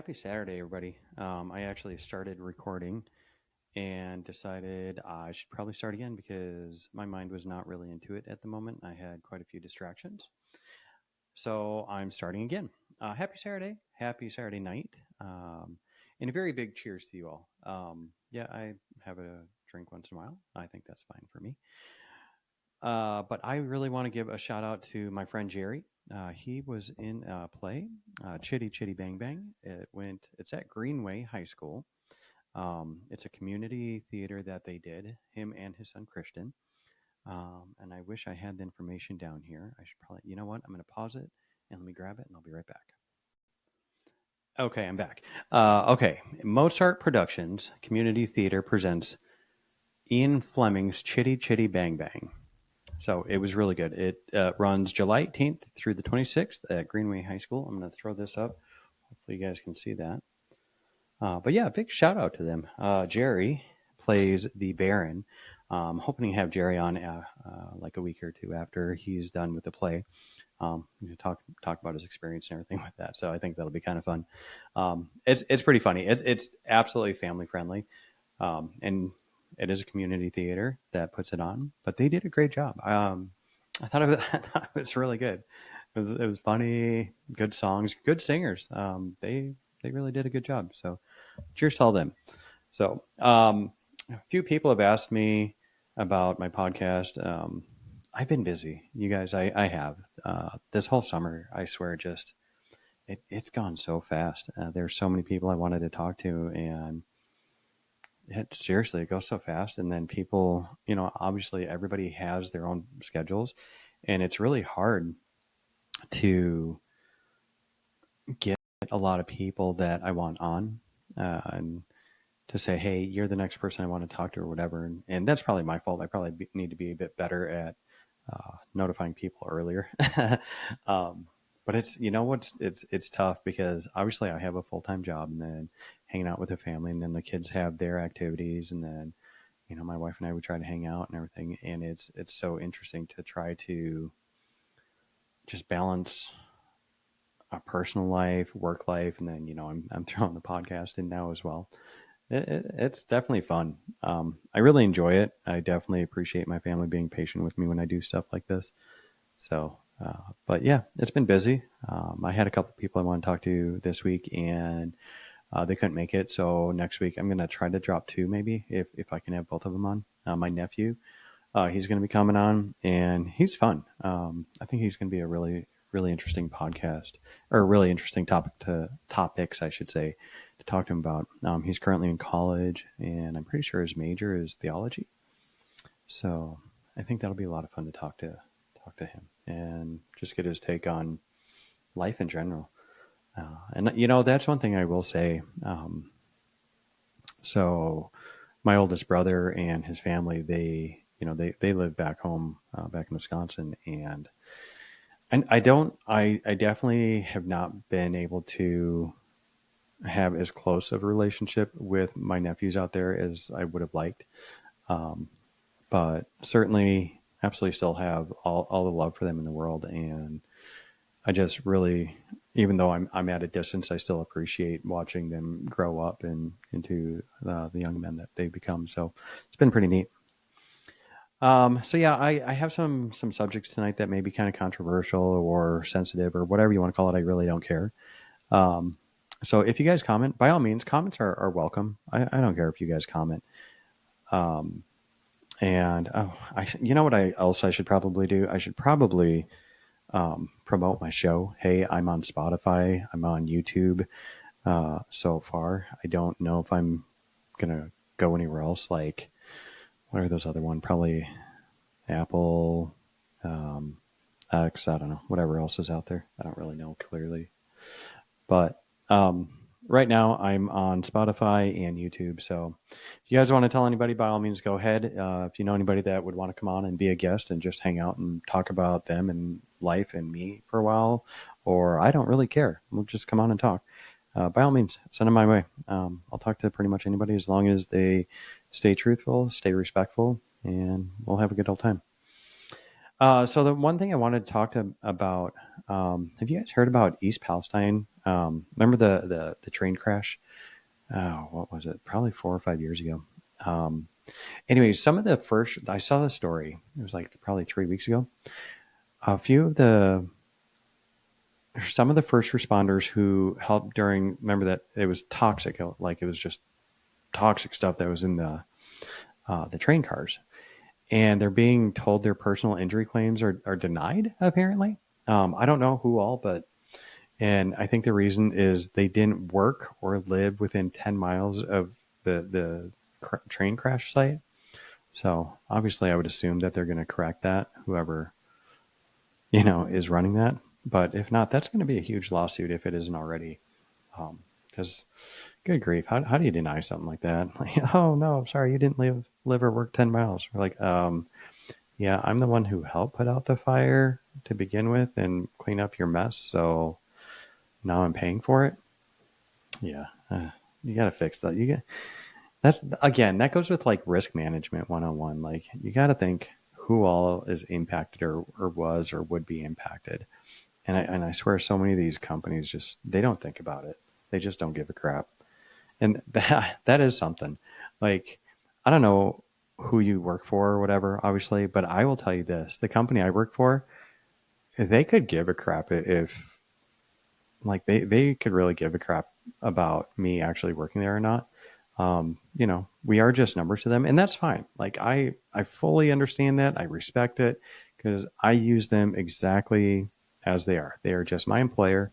Happy Saturday, everybody. I actually started recording and decided I should probably start again because my mind was not really into it at the moment. I had quite a few distractions. So I'm starting again. Happy Saturday night. And a very big cheers to you all. Yeah, I have a drink once in a while. I think that's fine for me. But I really want to give a shout out to my friend Jerry. He was in a play, Chitty Chitty Bang Bang. It's at Greenway High School. It's a community theater that they did, him and his son Christian. And I wish I had the information down here. I should probably, you know what? I'm going to pause it and let me grab it and I'll be right back. Okay, I'm back. Okay, Mozart Productions Community Theater presents Ian Fleming's Chitty Chitty Bang Bang. So it was really good. It runs July 18th through the 26th at Greenway High School. I'm going to throw this up. Hopefully you guys can see that. But yeah, big shout out to them. Jerry plays the Baron. Hoping to have Jerry on like a week or two after he's done with the play. Talk about his experience and everything with that. So I think that'll be kind of fun. It's pretty funny. It's absolutely family friendly, and it is a community theater that puts it on. But they did a great job. I thought it was really good. It was funny, good songs, good singers. They really did a good job. So cheers to all them. So a few people have asked me about my podcast. I've been busy, you guys. I have this whole summer. I swear, just it's gone so fast. There's so many people I wanted to talk to, and it goes so fast. And then people, obviously everybody has their own schedules, and it's really hard to get a lot of people that I want on, and to say, hey, you're the next person I want to talk to or whatever. And that's probably my fault. I probably need to be a bit better at notifying people earlier. But it's tough because obviously I have a full-time job and then hanging out with the family, and then the kids have their activities, and then my wife and I would try to hang out and everything. And it's so interesting to try to just balance a personal life, work life, and then I'm throwing the podcast in now as well. It's definitely fun. I really enjoy it. I definitely appreciate my family being patient with me when I do stuff like this. So, but yeah, it's been busy. I had a couple people I want to talk to this week, and they couldn't make it. So next week I'm going to try to drop two, maybe if I can have both of them on. My nephew, he's going to be coming on, and he's fun. I think he's going to be a really really interesting podcast, or really interesting topics, I should say, to talk to him about. He's currently in college, and I'm pretty sure his major is theology. So I think that'll be a lot of fun to talk to him and just get his take on life in general. And that's one thing I will say. So my oldest brother and his family, they live back home, back in Wisconsin, and I definitely have not been able to have as close of a relationship with my nephews out there as I would have liked. But certainly absolutely still have all the love for them in the world. And I just really, even though I'm at a distance, I still appreciate watching them grow up and into the young men that they become. So it's been pretty neat. So yeah, I have some subjects tonight that may be kind of controversial or sensitive or whatever you want to call it. I really don't care. So if you guys comment, by all means, comments are welcome. I don't care if you guys comment. And you know what I should probably do? I should probably promote my show. Hey, I'm on Spotify. I'm on YouTube. So far, I don't know if I'm gonna go anywhere else. Like, what are those other one? Probably Apple, X. I don't know. Whatever else is out there. I don't really know clearly. But right now, I'm on Spotify and YouTube. So if you guys want to tell anybody, by all means, go ahead. If you know anybody that would want to come on and be a guest and just hang out and talk about them and life and me for a while, or I don't really care, we'll just come on and talk. By all means, send them my way. I'll talk to pretty much anybody as long as they stay truthful, stay respectful, and we'll have a good old time. So the one thing I wanted to talk about, have you guys heard about East Palestine? Remember the train crash? Oh, what was it? Probably 4 or 5 years ago. Um, Anyways, some of the first, I saw the story. It was like probably 3 weeks ago. A few of the, some of the first responders who helped during, remember that it was toxic, like it was just toxic stuff that was in the train cars. And they're being told their personal injury claims are denied, apparently. I don't know who all, but, and I think the reason is they didn't work or live within 10 miles of the train crash site. So obviously, I would assume that they're going to correct that, whoever is running that. But if not, that's going to be a huge lawsuit if it isn't already. Because good grief, how do you deny something like that? Like, oh no, sorry, you didn't live or work 10 miles. We're like, yeah, I'm the one who helped put out the fire to begin with and clean up your mess. So now I'm paying for it. Yeah, you got to fix that. That's again, that goes with like risk management 101. Like you got to think who all is impacted or was or would be impacted. And I swear so many of these companies just, they don't think about it. They just don't give a crap. And that is something. Like, I don't know who you work for or whatever, obviously, but I will tell you this, the company I work for, they could give a crap if like they could really give a crap about me actually working there or not. We are just numbers to them, and that's fine. Like I fully understand that. I respect it because I use them exactly as they are. They are just my employer.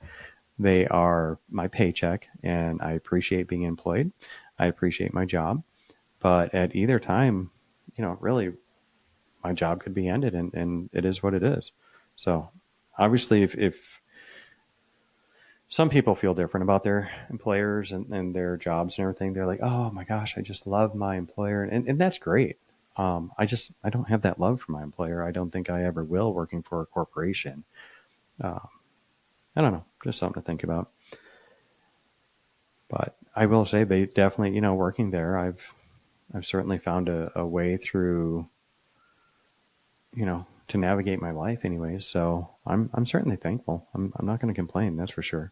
They are my paycheck, and I appreciate being employed. I appreciate my job, but at either time, really, my job could be ended, and it is what it is. So, obviously, if some people feel different about their employers and their jobs and everything. They're like, oh my gosh, I just love my employer. And that's great. I don't have that love for my employer. I don't think I ever will working for a corporation. Uh, I don't know, just something to think about. But I will say they definitely, working there, I've certainly found a way through, to navigate my life anyways. So I'm certainly thankful. I'm not going to complain. That's for sure.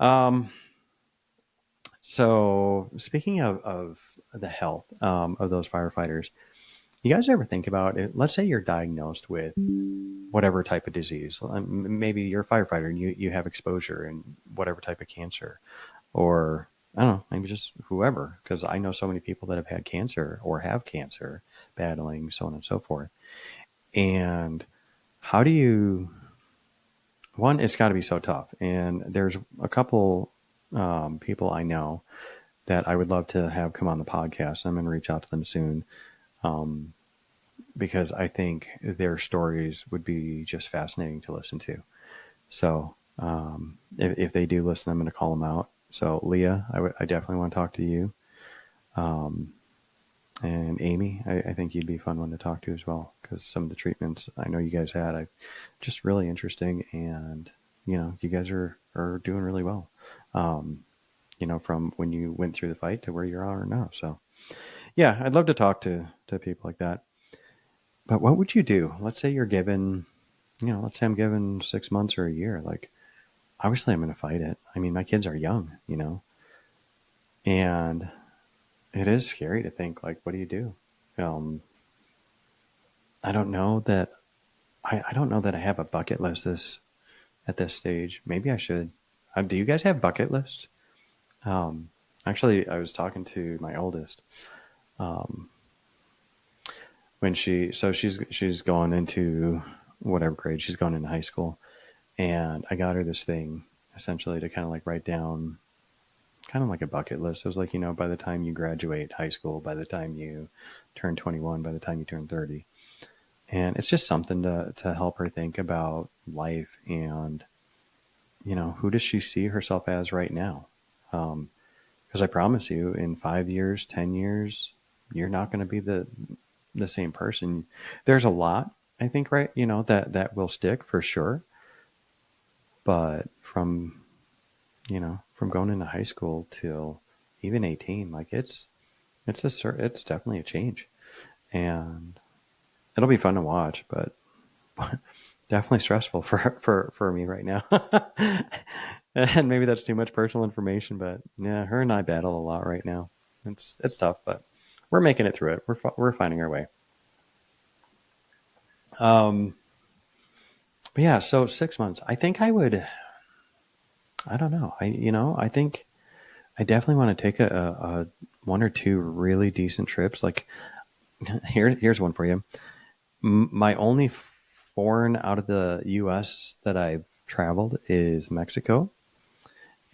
Um, So, speaking of the health of those firefighters, you guys ever think about it? Let's say you're diagnosed with whatever type of disease. Maybe you're a firefighter and you have exposure in whatever type of cancer, or I don't know, maybe just whoever. Because I know so many people that have had cancer or have cancer, battling so on and so forth. And how do you? One, it's got to be so tough. And there's a couple people I know that I would love to have come on the podcast. I'm going to reach out to them soon um, because I think their stories would be just fascinating to listen to. So if they do listen, I'm going to call them out. So Leah, I definitely want to talk to you. Um, and Amy, I think you'd be a fun one to talk to as well because some of the treatments I know you guys had, just really interesting, and you guys are doing really well. Um, from when you went through the fight to where you are now. So yeah, I'd love to talk to people like that. But what would you do? Let's say you're given, let's say I'm given 6 months or a year. Like, obviously I'm going to fight it. I mean, my kids are young, and it is scary to think, like, what do you do? Um, I don't know that, I don't know that I have a bucket list at this stage. Maybe I should. Do you guys have bucket lists? Um, Actually, I was talking to my oldest, um, when she's going into whatever grade she's going into high school, and I got her this thing essentially to kind of like write down kind of like a bucket list. It was like, by the time you graduate high school, by the time you turn 21, by the time you turn 30, and it's just something to help her think about life and who does she see herself as right now. Because I promise you, in 5 years, 10 years, you're not going to be the same person. There's a lot, I think, right? That will stick for sure. But from going into high school till even 18, like it's definitely a change. And it'll be fun to watch, but definitely stressful for me right now. And maybe that's too much personal information, but yeah, her and I battle a lot right now. It's tough, but we're making it through it. We're finding our way. Um, but yeah, so 6 months. I think I would. I don't know. I think I definitely want to take a one or two really decent trips. Like here's one for you. My only foreign out of the U.S. that I've traveled is Mexico,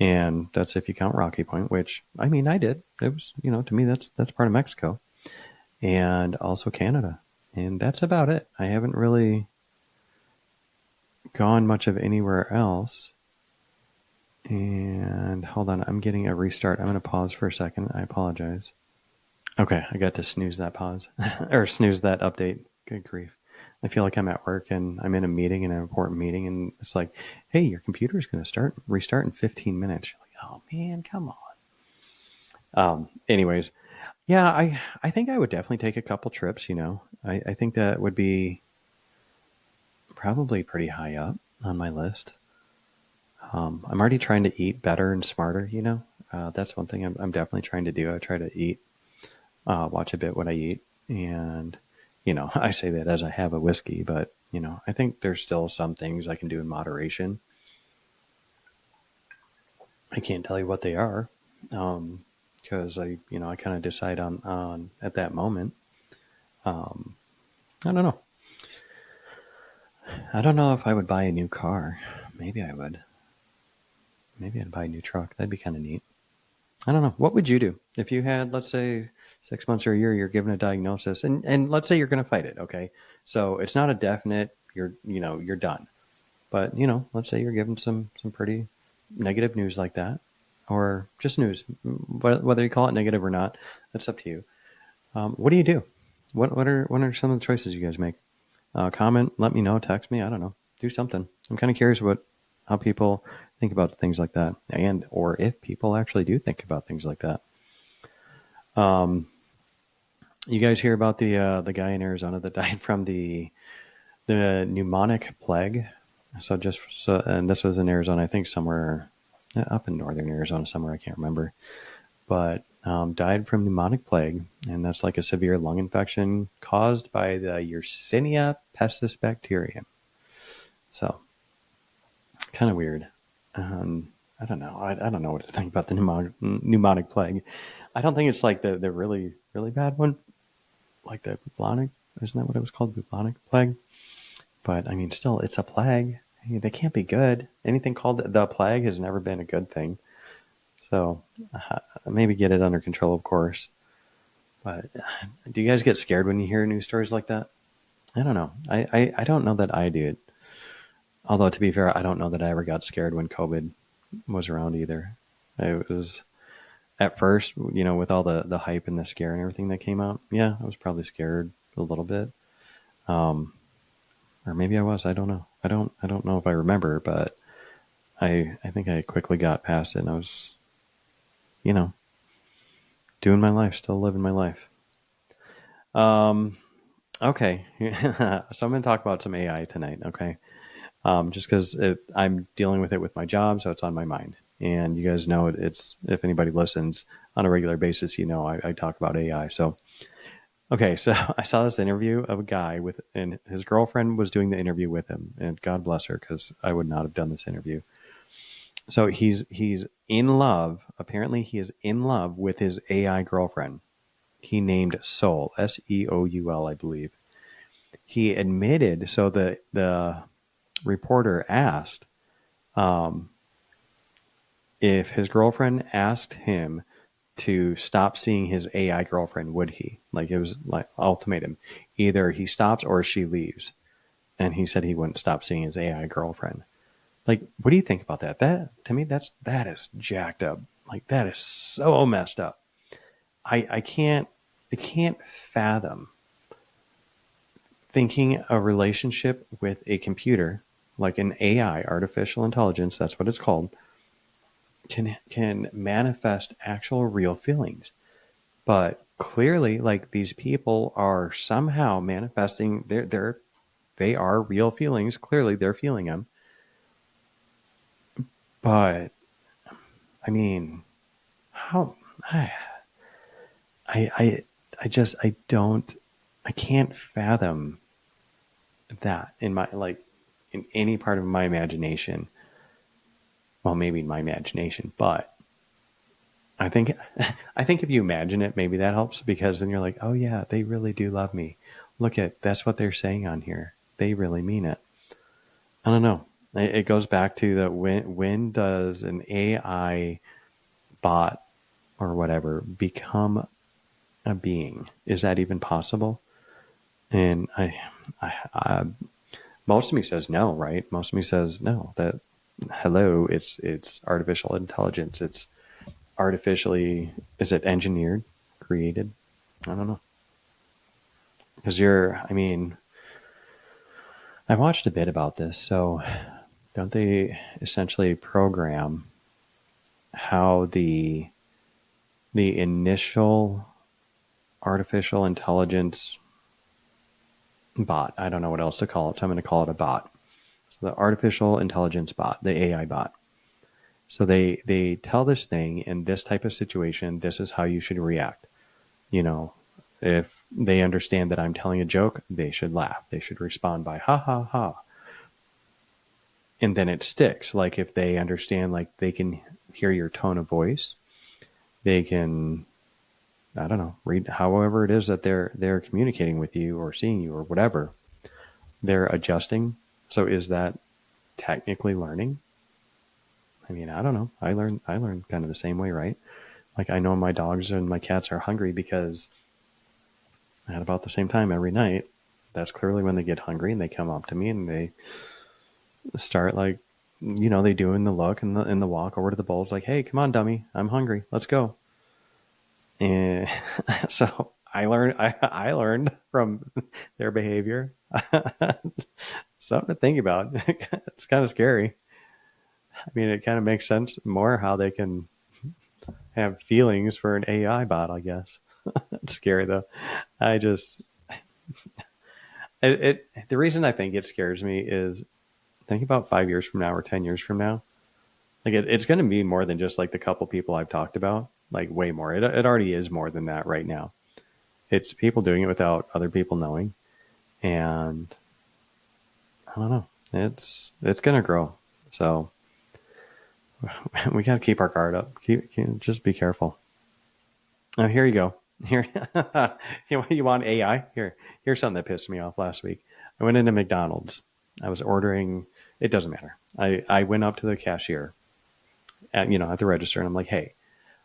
and that's if you count Rocky Point, which I mean I did. It was to me that's part of Mexico, and also Canada, and that's about it. I haven't really gone much of anywhere else. And hold on, I'm getting a restart. I'm going to pause for a second. I apologize. Okay, I got to snooze that pause or snooze that update. Good grief. I feel like I'm at work and I'm in a meeting, in an important meeting, and it's like, hey, your computer is going to restart in 15 minutes. You're like, oh man, come on. Anyways, yeah, I think I would definitely take a couple trips. I think that would be probably pretty high up on my list. I'm already trying to eat better and smarter. That's one thing I'm definitely trying to do. I try to eat, watch a bit what I eat, and I say that as I have a whiskey, but I think there's still some things I can do in moderation. I can't tell you what they are, because I kind of decide on at that moment. Um, I don't know. I don't know if I would buy a new car. Maybe I would. Maybe I'd buy a new truck. That'd be kind of neat. I don't know. What would you do if you had, let's say, 6 months or a year, you're given a diagnosis, and let's say you're going to fight it. Okay, so it's not a definite. You're done. But let's say you're given some pretty negative news like that, or just news, whether you call it negative or not, that's up to you. What do you do? What are some of the choices you guys make? Comment, let me know, text me. I don't know. Do something. I'm kind of curious how people think about things like that, and or if people actually do think about things like that. Um, you guys hear about the guy in Arizona that died from the pneumonic plague? And this was in Arizona, I think somewhere up in northern Arizona, somewhere I can't remember, but died from pneumonic plague, and that's like a severe lung infection caused by the Yersinia pestis bacterium. So kind of weird. I don't know. I don't know what to think about the pneumonic plague. I don't think it's like the really really bad one, like the bubonic. Isn't that what it was called, bubonic plague? But I mean, still, it's a plague. They can't be good. Anything called the plague has never been a good thing. So maybe get it under control, of course. But do you guys get scared when you hear news stories like that? I don't know. I don't know that I did. Although, to be fair, I don't know that I ever got scared when COVID was around either. It was at first, with all the hype and the scare and everything that came out. Yeah, I was probably scared a little bit. Or maybe I was. I don't know. I don't know if I remember, but I think I quickly got past it, and I was, you know, doing my life, still living my life. Um, okay, so I'm going to talk about some AI tonight. Okay, just because I'm dealing with it with my job, so it's on my mind. And you guys know it's if anybody listens on a regular basis, I talk about AI. So okay, so I saw this interview of a guy and his girlfriend was doing the interview with him, and God bless her because I would not have done this interview. So he's in love. Apparently, he is in love with his AI girlfriend. He named Soul, Seoul, I believe. He admitted. So the reporter asked if his girlfriend asked him to stop seeing his AI girlfriend, would he? Like it was like ultimatum. Either he stops or she leaves. And he said he wouldn't stop seeing his AI girlfriend. Like, what do you think about that? That to me, that is jacked up. Like that is so messed up. I can't fathom thinking a relationship with a computer, like an AI, artificial intelligence, that's what it's called, can manifest actual real feelings. But clearly, like, these people are somehow manifesting they are real feelings. Clearly they're feeling them. But I mean, how I I I just I can't fathom that in my, like, in any part of my imagination. Well, maybe in my imagination, but I think I think if you imagine it, maybe that helps, because then you're like, oh yeah, they really do love me. Look at that's what they're saying on here. They really mean it. I don't know. It goes back to the when does an AI bot or whatever become a being? Is that even possible? And I most of me says no, right? Most of me says no. That hello, it's artificial intelligence. It's artificially, is it engineered, created? I don't know. Because I mean, I watched a bit about this. So don't they essentially program how the initial artificial intelligence bot, I don't know what else to call it, so I'm going to call it a bot. So the artificial intelligence bot, the AI bot. So they tell this thing, in this type of situation, this is how you should react. You know, if they understand that I'm telling a joke, they should laugh. They should respond by ha ha ha. And then it sticks. Like, if they understand, like, they can hear your tone of voice, they can, I don't know, read however it is that they're communicating with you or seeing you or whatever. They're adjusting. So is that technically learning? I mean, I don't know. I learn kind of the same way, right? Like, I know my dogs and my cats are hungry because at about the same time every night, that's clearly when they get hungry and they come up to me and they start, like, they doing the look and the walk over to the bowls, like, hey, come on, dummy, I'm hungry, let's go. And so I learned from their behavior. Something to think about. It's kind of scary. I mean, it kind of makes sense more how they can have feelings for an AI bot, I guess. It's scary though. I just the reason I think it scares me is, think about 5 years from now or 10 years from now. Like, it's going to be more than just like the couple people I've talked about. Like, way more. It already is more than that right now. It's people doing it without other people knowing, and I don't know. It's going to grow. So we got to keep our guard up. Just be careful. Oh, here you go. Here, you want AI? Here's something that pissed me off last week. I went into McDonald's. I was ordering. It doesn't matter. I went up to the cashier at the register, and I'm like, hey,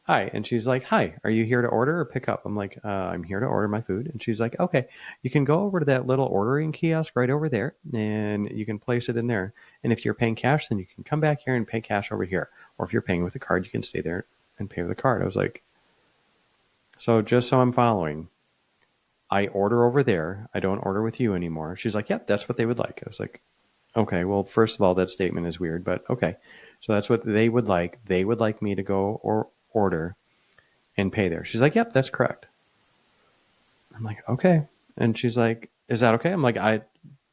hi. And she's like, hi, are you here to order or pick up? I'm like, I'm here to order my food. And she's like, okay, you can go over to that little ordering kiosk right over there, and you can place it in there. And if you're paying cash, then you can come back here and pay cash over here. Or if you're paying with a card, you can stay there and pay with a card. I was like, so just so I'm following, I order over there. I don't order with you anymore. She's like, yep, that's what they would like. I was like, okay, well, first of all, that statement is weird, but okay. So that's what they would like. They would like me to go or order and pay there. She's like, yep, that's correct. I'm like, okay. And she's like, is that okay? I'm like,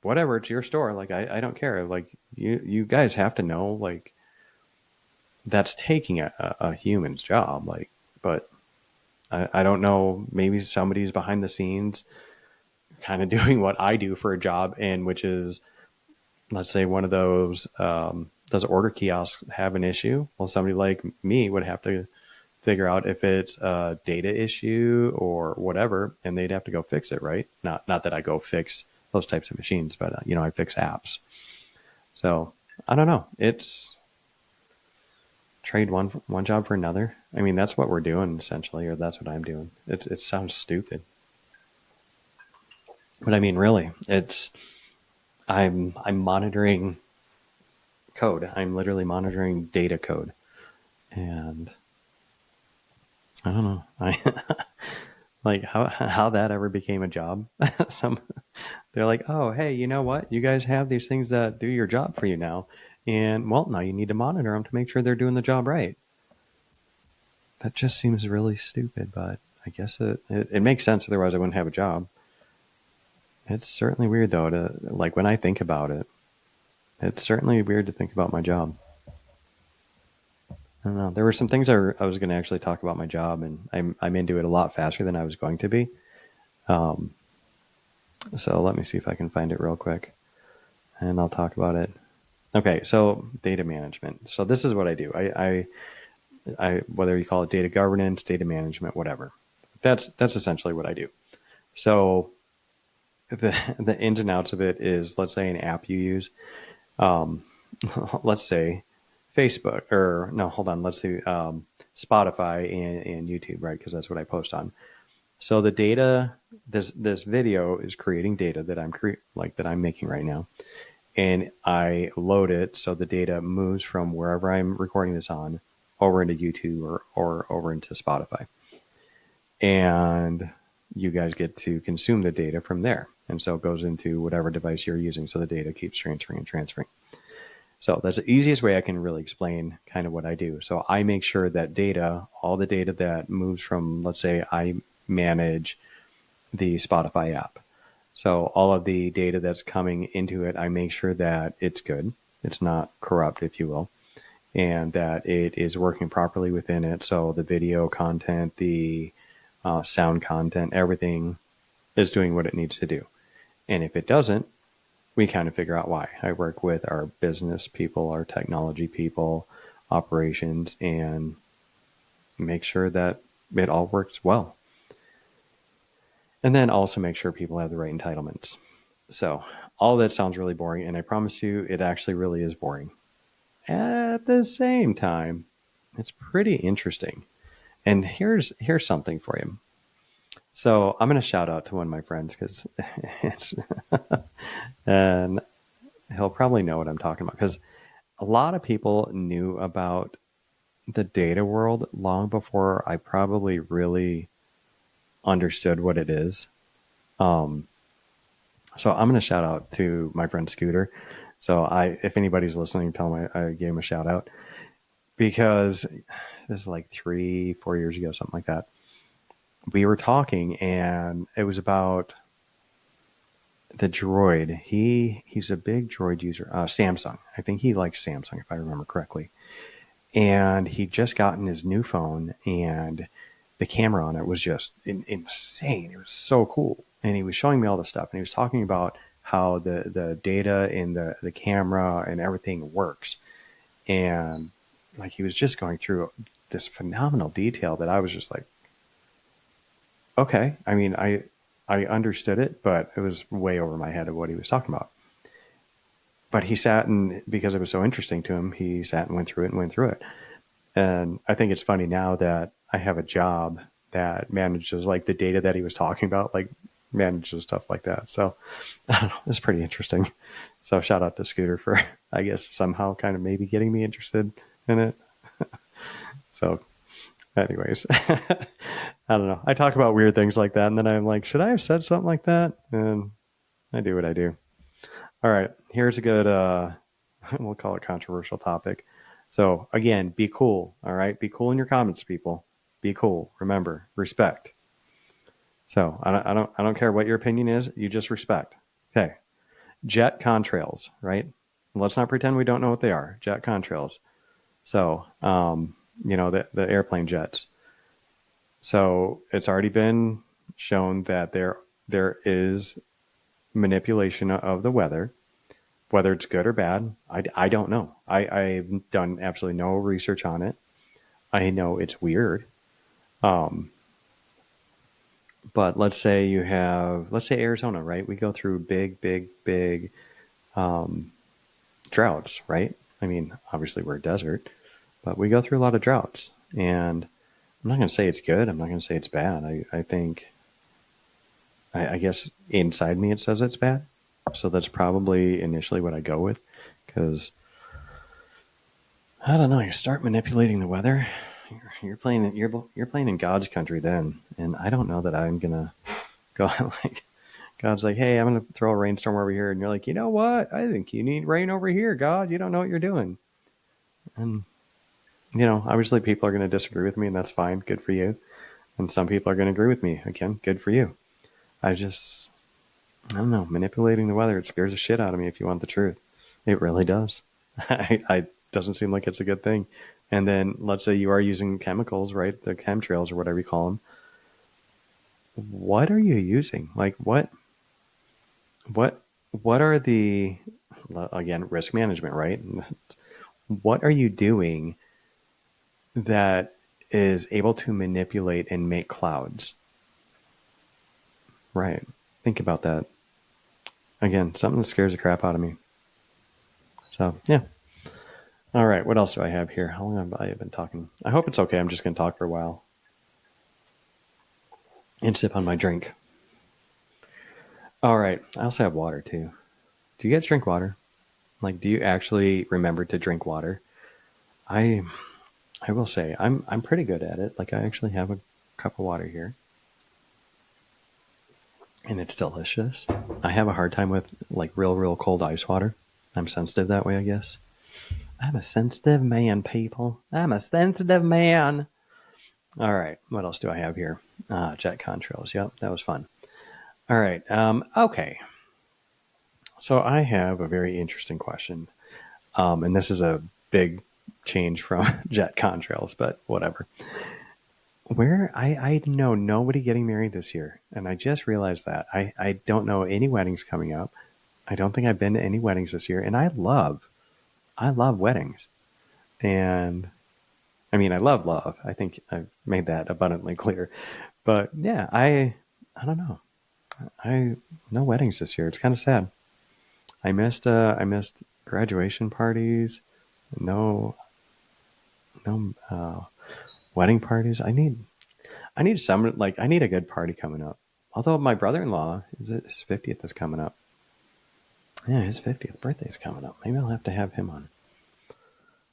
whatever, it's your store. Like, I don't care. Like, you guys have to know, like, that's taking a human's job. Like, but I don't know. Maybe somebody's behind the scenes kind of doing what I do for a job, and which is, let's say one of those, does order kiosks have an issue? Well, somebody like me would have to figure out if it's a data issue or whatever, and they'd have to go fix it, right? Not that I go fix those types of machines, but I fix apps. So I don't know. It's trade one job for another. I mean, that's what we're doing essentially, or that's what I'm doing. It sounds stupid, but I mean, really, I'm monitoring code. I'm literally monitoring data code, and I don't know. Like how that ever became a job. They're like, oh, hey, you know what? You guys have these things that do your job for you now, and well, now you need to monitor them to make sure they're doing the job right. That just seems really stupid, but I guess it makes sense. Otherwise, I wouldn't have a job. It's certainly weird, though, to like when I think about it. It's certainly weird to think about my job. I don't know. There were some things I was going to actually talk about my job, and I'm into it a lot faster than I was going to be. Um, so let me see if I can find it real quick, and I'll talk about it. Okay, so data management. So this is what I do. I whether you call it data governance, data management, whatever. That's essentially what I do. So the ins and outs of it is, let's say an app you use. Um, let's say Facebook, or no, hold on. Let's see, Spotify and YouTube, right? Because that's what I post on. So the data, this video is creating data that that I'm making right now, and I load it so the data moves from wherever I'm recording this on over into YouTube or over into Spotify, and you guys get to consume the data from there, and so it goes into whatever device you're using. So the data keeps transferring and transferring. So that's the easiest way I can really explain kind of what I do. So I make sure that data, all the data that moves from, let's say I manage the Spotify app. So all of the data that's coming into it, I make sure that it's good. It's not corrupt, if you will, and that it is working properly within it. So the video content, the sound content, everything is doing what it needs to do. And if it doesn't, we kind of figure out why. I work with our business people, our technology people, operations, and make sure that it all works well. And then also make sure people have the right entitlements. So all that sounds really boring, and I promise you it actually really is boring. At the same time, it's pretty interesting. And here's something for you. So I'm going to shout out to one of my friends because it's, and he'll probably know what I'm talking about, because a lot of people knew about the data world long before I probably really understood what it is. So I'm going to shout out to my friend Scooter. So if anybody's listening, tell him I gave him a shout out, because this is like 3-4 years ago, something like that. We were talking, and it was about the Droid. He's a big Droid user. Samsung. I think he likes Samsung, if I remember correctly. And he'd just gotten his new phone, and the camera on it was just insane. It was so cool. And he was showing me all the stuff, and he was talking about how the data in the camera and everything works. And like, he was just going through this phenomenal detail that I was just like, okay. I mean, I understood it, but it was way over my head of what he was talking about. But he sat, and because it was so interesting to him, he sat and went through it. And I think it's funny now that I have a job that manages like the data that he was talking about, like manages stuff like that. So I don't know, it's pretty interesting. So shout out to Scooter for, I guess, somehow kind of maybe getting me interested in it. So anyways, I don't know. I talk about weird things like that, and then I'm like, should I have said something like that? And I do what I do. All right, here's a good, we'll call it controversial topic. So again, be cool. All right, be cool in your comments, people. Be cool. Remember, respect. So I don't care what your opinion is. You just respect. Okay, jet contrails, right? Let's not pretend we don't know what they are. Jet contrails. So, the airplane jets. So it's already been shown that there is manipulation of the weather, whether it's good or bad. I don't know. I've done absolutely no research on it. I know it's weird. But let's say Arizona, right? We go through big droughts, right? I mean, obviously we're a desert, but we go through a lot of droughts. And I'm not going to say it's good. I'm not going to say it's bad. I think, I guess inside me it says it's bad. So that's probably initially what I go with, because I don't know. You start manipulating the weather, you're playing in God's country then, and I don't know that I'm gonna go like, God's like, hey, I'm gonna throw a rainstorm over here, and you're like, you know what? I think you need rain over here, God. You don't know what you're doing. And obviously people are gonna disagree with me, and that's fine. Good for you. And some people are going to agree with me. Again, good for you. I don't know, manipulating the weather, it scares the shit out of me if you want the truth. It really does. I doesn't seem like it's a good thing. And then let's say you are using chemicals, right? The chemtrails or whatever you call them. What are you using? Like what what are the, again, risk management, right? What are you doing that is able to manipulate and make clouds? Right. Think about that. Again, something that scares the crap out of me. So, yeah. All right. What else do I have here? How long have I been talking? I hope it's okay. I'm just going to talk for a while and sip on my drink. All right. I also have water too. Do you guys drink water? Like, do you actually remember to drink water? I I will say I'm pretty good at it. Like, I actually have a cup of water here, and it's delicious. I have a hard time with like real cold ice water. I'm sensitive that way, I guess. I'm a sensitive man, people. I'm a sensitive man. All right. What else do I have here? Jet contrails. Yep, that was fun. All right. Okay. So I have a very interesting question. And this is a big change from jet contrails, but whatever. I know nobody getting married this year. And I just realized that. I don't know any weddings coming up. I don't think I've been to any weddings this year. And I love weddings. And I mean, I love love. I think I've made that abundantly clear. But yeah, I don't know. I no weddings this year. It's kind of sad. I missed graduation parties. No no wedding parties. I need some, like, I need a good party coming up. Although my brother-in-law his 50th is coming up. Yeah, his 50th birthday is coming up. Maybe I'll have to have him on.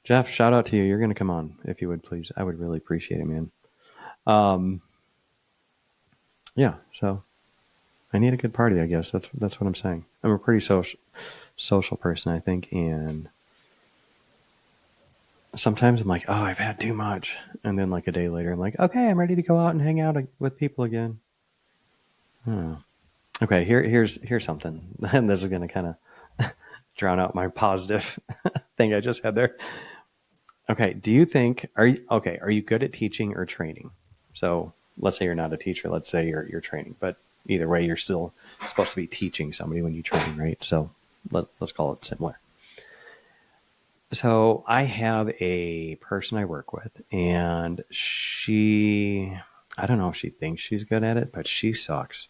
Jeff, shout out to you. You're going to come on if you would, please. I would really appreciate it, man. Um, yeah, so I need a good party, I guess. That's what I'm saying. I'm a pretty social person, I think, and sometimes I'm like, oh, I've had too much, and then like a day later, I'm like, okay, I'm ready to go out and hang out with people again. Oh. Okay, here's something, and this is going to kind of drown out my positive thing I just had there. Okay, do you think are you good at teaching or training? So let's say you're not a teacher, let's say you're training, but either way, you're still supposed to be teaching somebody when you train, right? So let's call it similar. So I have a person I work with, and I don't know if she thinks she's good at it, but she sucks.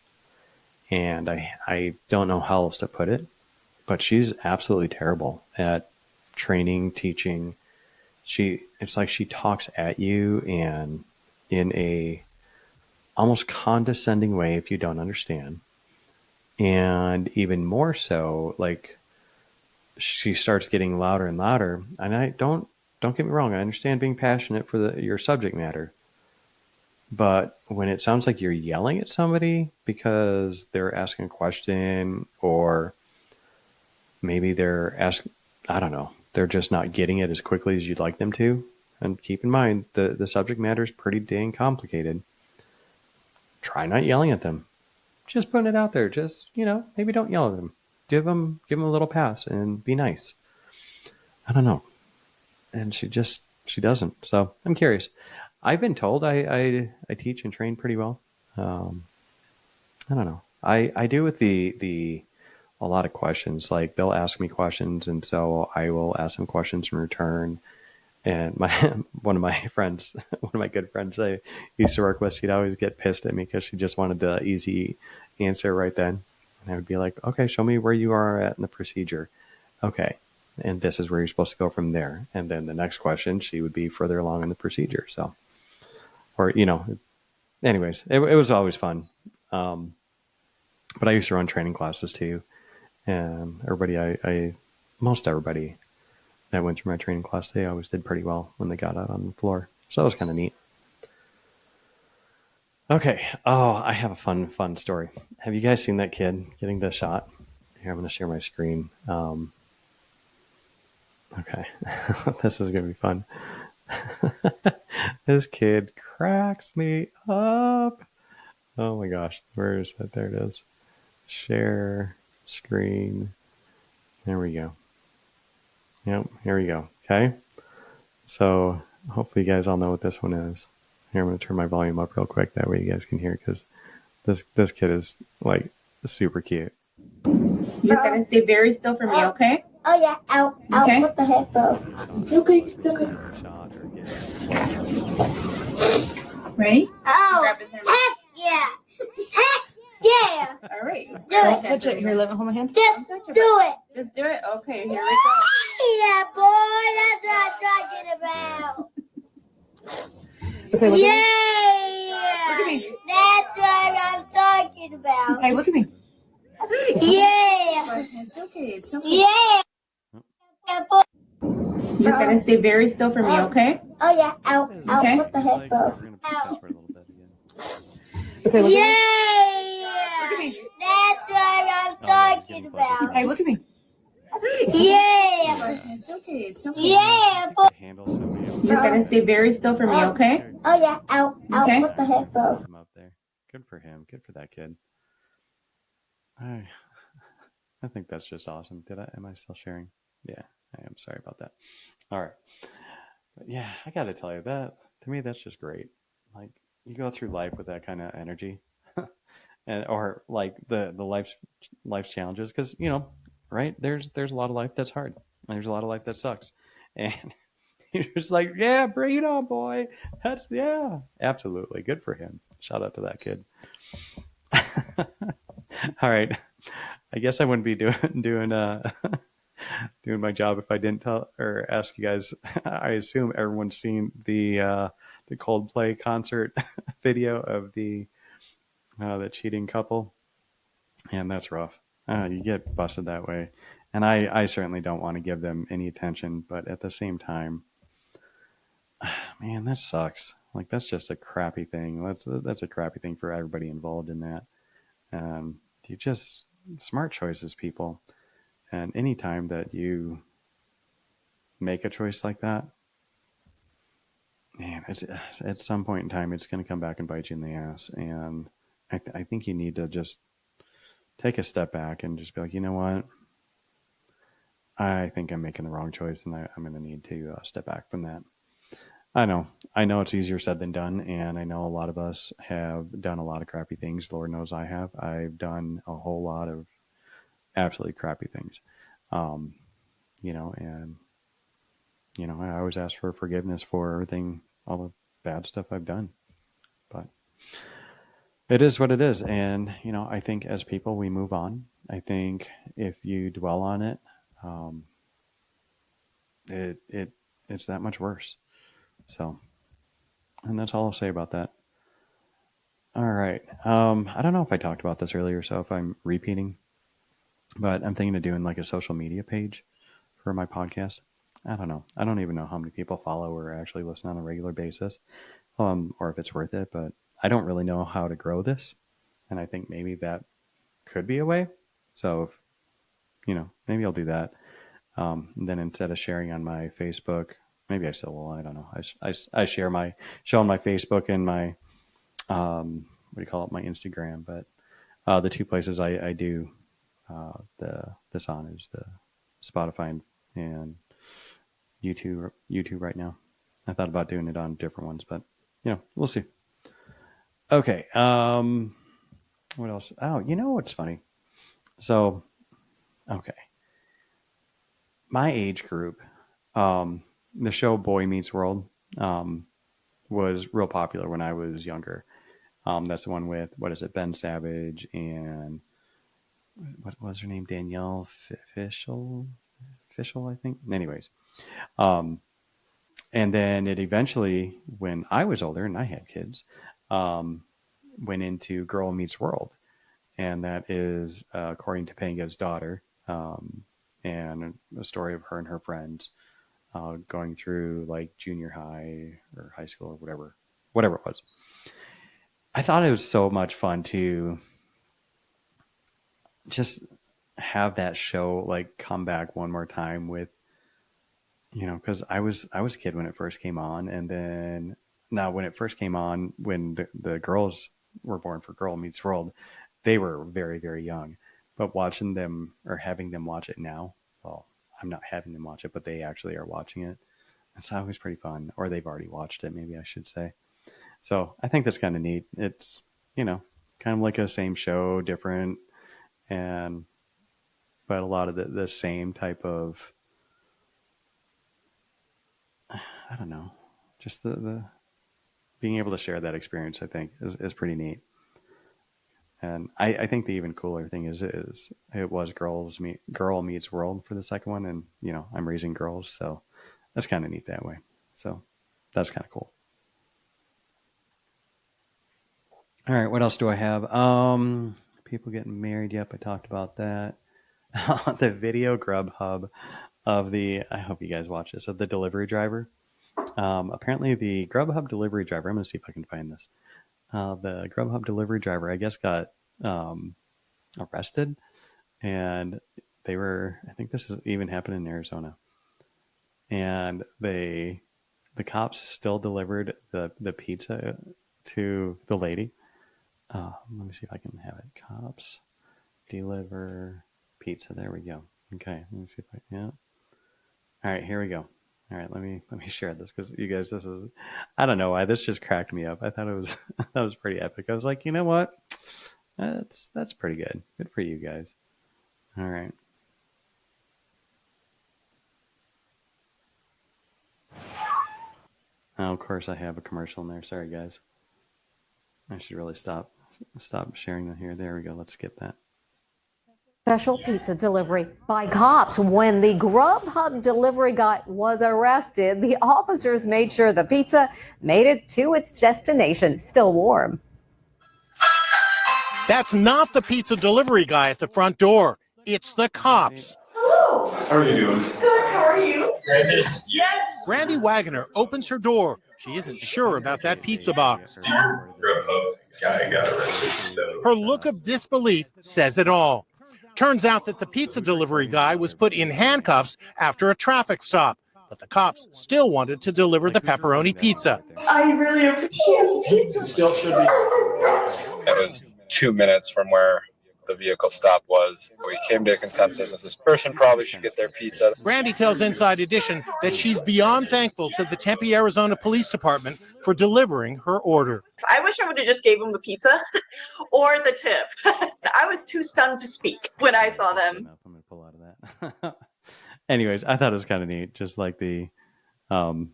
And I don't know how else to put it, but she's absolutely terrible at training, teaching. It's like she talks at you and in a almost condescending way if you don't understand. And even more so, like, she starts getting louder and louder. And I don't get me wrong, I understand being passionate for your subject matter. But when it sounds like you're yelling at somebody because they're asking a question, or maybe I don't know, they're just not getting it as quickly as you'd like them to. And keep in mind, the subject matter is pretty dang complicated. Try not yelling at them. Just putting it out there. Just, maybe don't yell at them. Give them a little pass and be nice. I don't know. And she doesn't. So I'm curious. I've been told I teach and train pretty well. I don't know. I do with the a lot of questions. Like, they'll ask me questions, and so I will ask them questions in return. And one of my friends, one of my good friends I used to work with, she'd always get pissed at me because she just wanted the easy answer right then. And I would be like, okay, show me where you are at in the procedure. Okay. And this is where you're supposed to go from there. And then the next question, she would be further along in the procedure. So, or, anyways, it was always fun. But I used to run training classes too. And most everybody that went through my training class, they always did pretty well when they got out on the floor. So that was kind of neat. Okay. Oh, I have a fun story. Have you guys seen that kid getting the shot? Here, I'm going to share my screen. Okay. This is going to be fun. This kid cracks me up. Oh my gosh. Where is that? There it is. Share screen. There we go. Yep, here we go. Okay. So hopefully you guys all know what this one is. Here, I'm going to turn my volume up real quick. That way you guys can hear it, because this kid is like super cute. You're gonna stay very still for me, okay? Oh yeah, I'll put the headphone. Okay, it's okay. Shot or get. Ready? Oh, Grab his hand. heck yeah! Heck yeah! All right. Don't touch it. Here, let me hold my hand. Just do it. Just do it. Okay, here we go. Yeah, boy, that's what I'm talking about. Okay, look Yeah, Look at me. that's what I'm talking about. Hey, look at me. Yeah, It's okay. It's okay. yeah. Boy. You're gonna stay very still for me, okay? Oh yeah, I'll Okay. put the We're headphone. gonna practice for a little bit again. Okay, look at me. Yeah, Look at me. that's what I'm talking about. Hey, look at me. Yeah, It's okay. It's okay. yeah, boy. Handle somebody else. You're gonna stay very still for me, okay? Oh yeah, I'll Okay. put the headphone. Him up there. Good for him. Good for that kid. I think that's just awesome. Am I still sharing? Yeah, I am. Sorry about that. All right. But yeah, I got to tell you, that to me, that's just great. Like, you go through life with that kind of energy, or like the life's challenges, because right, there's a lot of life that's hard. There's a lot of life that sucks, and you're just like, yeah, bring it on, boy. Yeah, absolutely good for him. Shout out to that kid. All right, I guess I wouldn't be doing my job if I didn't tell or ask you guys. I assume everyone's seen the Coldplay concert video of the cheating couple, and that's rough. You get busted that way, and I certainly don't want to give them any attention, but at the same time, man, that sucks. Like, that's just a crappy thing. That's a crappy thing for everybody involved in that. You just smart choices, people. And anytime that you make a choice like that, man, it's at some point in time, it's going to come back and bite you in the ass. And I think you need to just take a step back and just be like, you know what? I think I'm making the wrong choice, and I'm going to need to step back from that. I know it's easier said than done, and I know a lot of us have done a lot of crappy things. Lord knows I have. I've done a whole lot of absolutely crappy things, and I always ask for forgiveness for everything, all the bad stuff I've done. But it is what it is, and I think as people we move on. I think if you dwell on it, it's that much worse. So, and that's all I'll say about that. All right. I don't know if I talked about this earlier, so if I'm repeating, but I'm thinking of doing like a social media page for my podcast. I don't know. I don't even know how many people follow or actually listen on a regular basis, or if it's worth it, but I don't really know how to grow this. And I think maybe that could be a way. So, maybe I'll do that. Then instead of sharing on my Facebook, maybe I still will. I don't know. I share show on my Facebook and my, what do you call it? My Instagram. But the two places I do this on is the Spotify and YouTube right now. I thought about doing it on different ones, but we'll see. Okay. What else? Oh, what's funny? So, okay. My age group, the show Boy Meets World, was real popular when I was younger. That's the one with, what is it, Ben Savage and what was her name? Danielle Fishel, I think. Anyways, and then it eventually, when I was older and I had kids, went into Girl Meets World, and that is according to Panga's daughter, and a story of her and her friends going through like junior high or high school or whatever it was. I thought it was so much fun to just have that show like come back one more time with, because I was a kid when it first came on, and then Now, when it first came on, when the girls were born for Girl Meets World, they were very, very young. But watching them or having them watch it now, well, I'm not having them watch it, but they actually are watching it. It's always pretty fun. Or they've already watched it, maybe I should say. So I think that's kind of neat. It's, kind of like a same show, different, and but a lot of the same type of, I don't know, just the being able to share that experience, I think, is pretty neat. And I think the even cooler thing is it was Girl Meets World for the second one, and I'm raising girls, so that's kind of neat that way. So that's kind of cool. All right, what else do I have? People getting married. Yep, I talked about that. The video Grubhub of the. I hope you guys watch this, of the delivery driver. Apparently, the Grubhub delivery driver. I'm going to see if I can find this. The Grubhub delivery driver, I guess, got arrested, and they were. I think this is even happened in Arizona, and the cops still delivered the pizza to the lady. Let me see if I can have it. Cops deliver pizza. There we go. Okay, let me see if yeah. All right, here we go. All right, let me share this because you guys, this is, I don't know why this just cracked me up. I thought it was that was pretty epic. I was like, you know what, that's pretty good. Good for you guys. All right. Oh, of course, I have a commercial in there. Sorry, guys. I should really stop sharing that here. There we go. Let's skip that. Special pizza delivery by cops. When the Grubhub delivery guy was arrested, the officers made sure the pizza made it to its destination still warm. That's not the pizza delivery guy at the front door. It's the cops. Hello. How are you doing? Good. How are you? Randy? Yes. Randy Wagner opens her door. She isn't sure about that pizza box. Grubhub guy got arrested. So Her look of disbelief says it all. Turns out that the pizza delivery guy was put in handcuffs after a traffic stop, but the cops still wanted to deliver the pepperoni pizza. I really appreciate the pizza. Still should be. It was 2 minutes from where the vehicle stop was. We came to a consensus that this person probably should get their pizza. Randy tells Inside Edition that she's beyond thankful to the Tempe, Arizona Police Department for delivering her order. I wish I would have just gave them the pizza or the tip. I was too stunned to speak when I saw them. I'm going to pull out of that. Anyways, I thought it was kind of neat. Just like the, I don't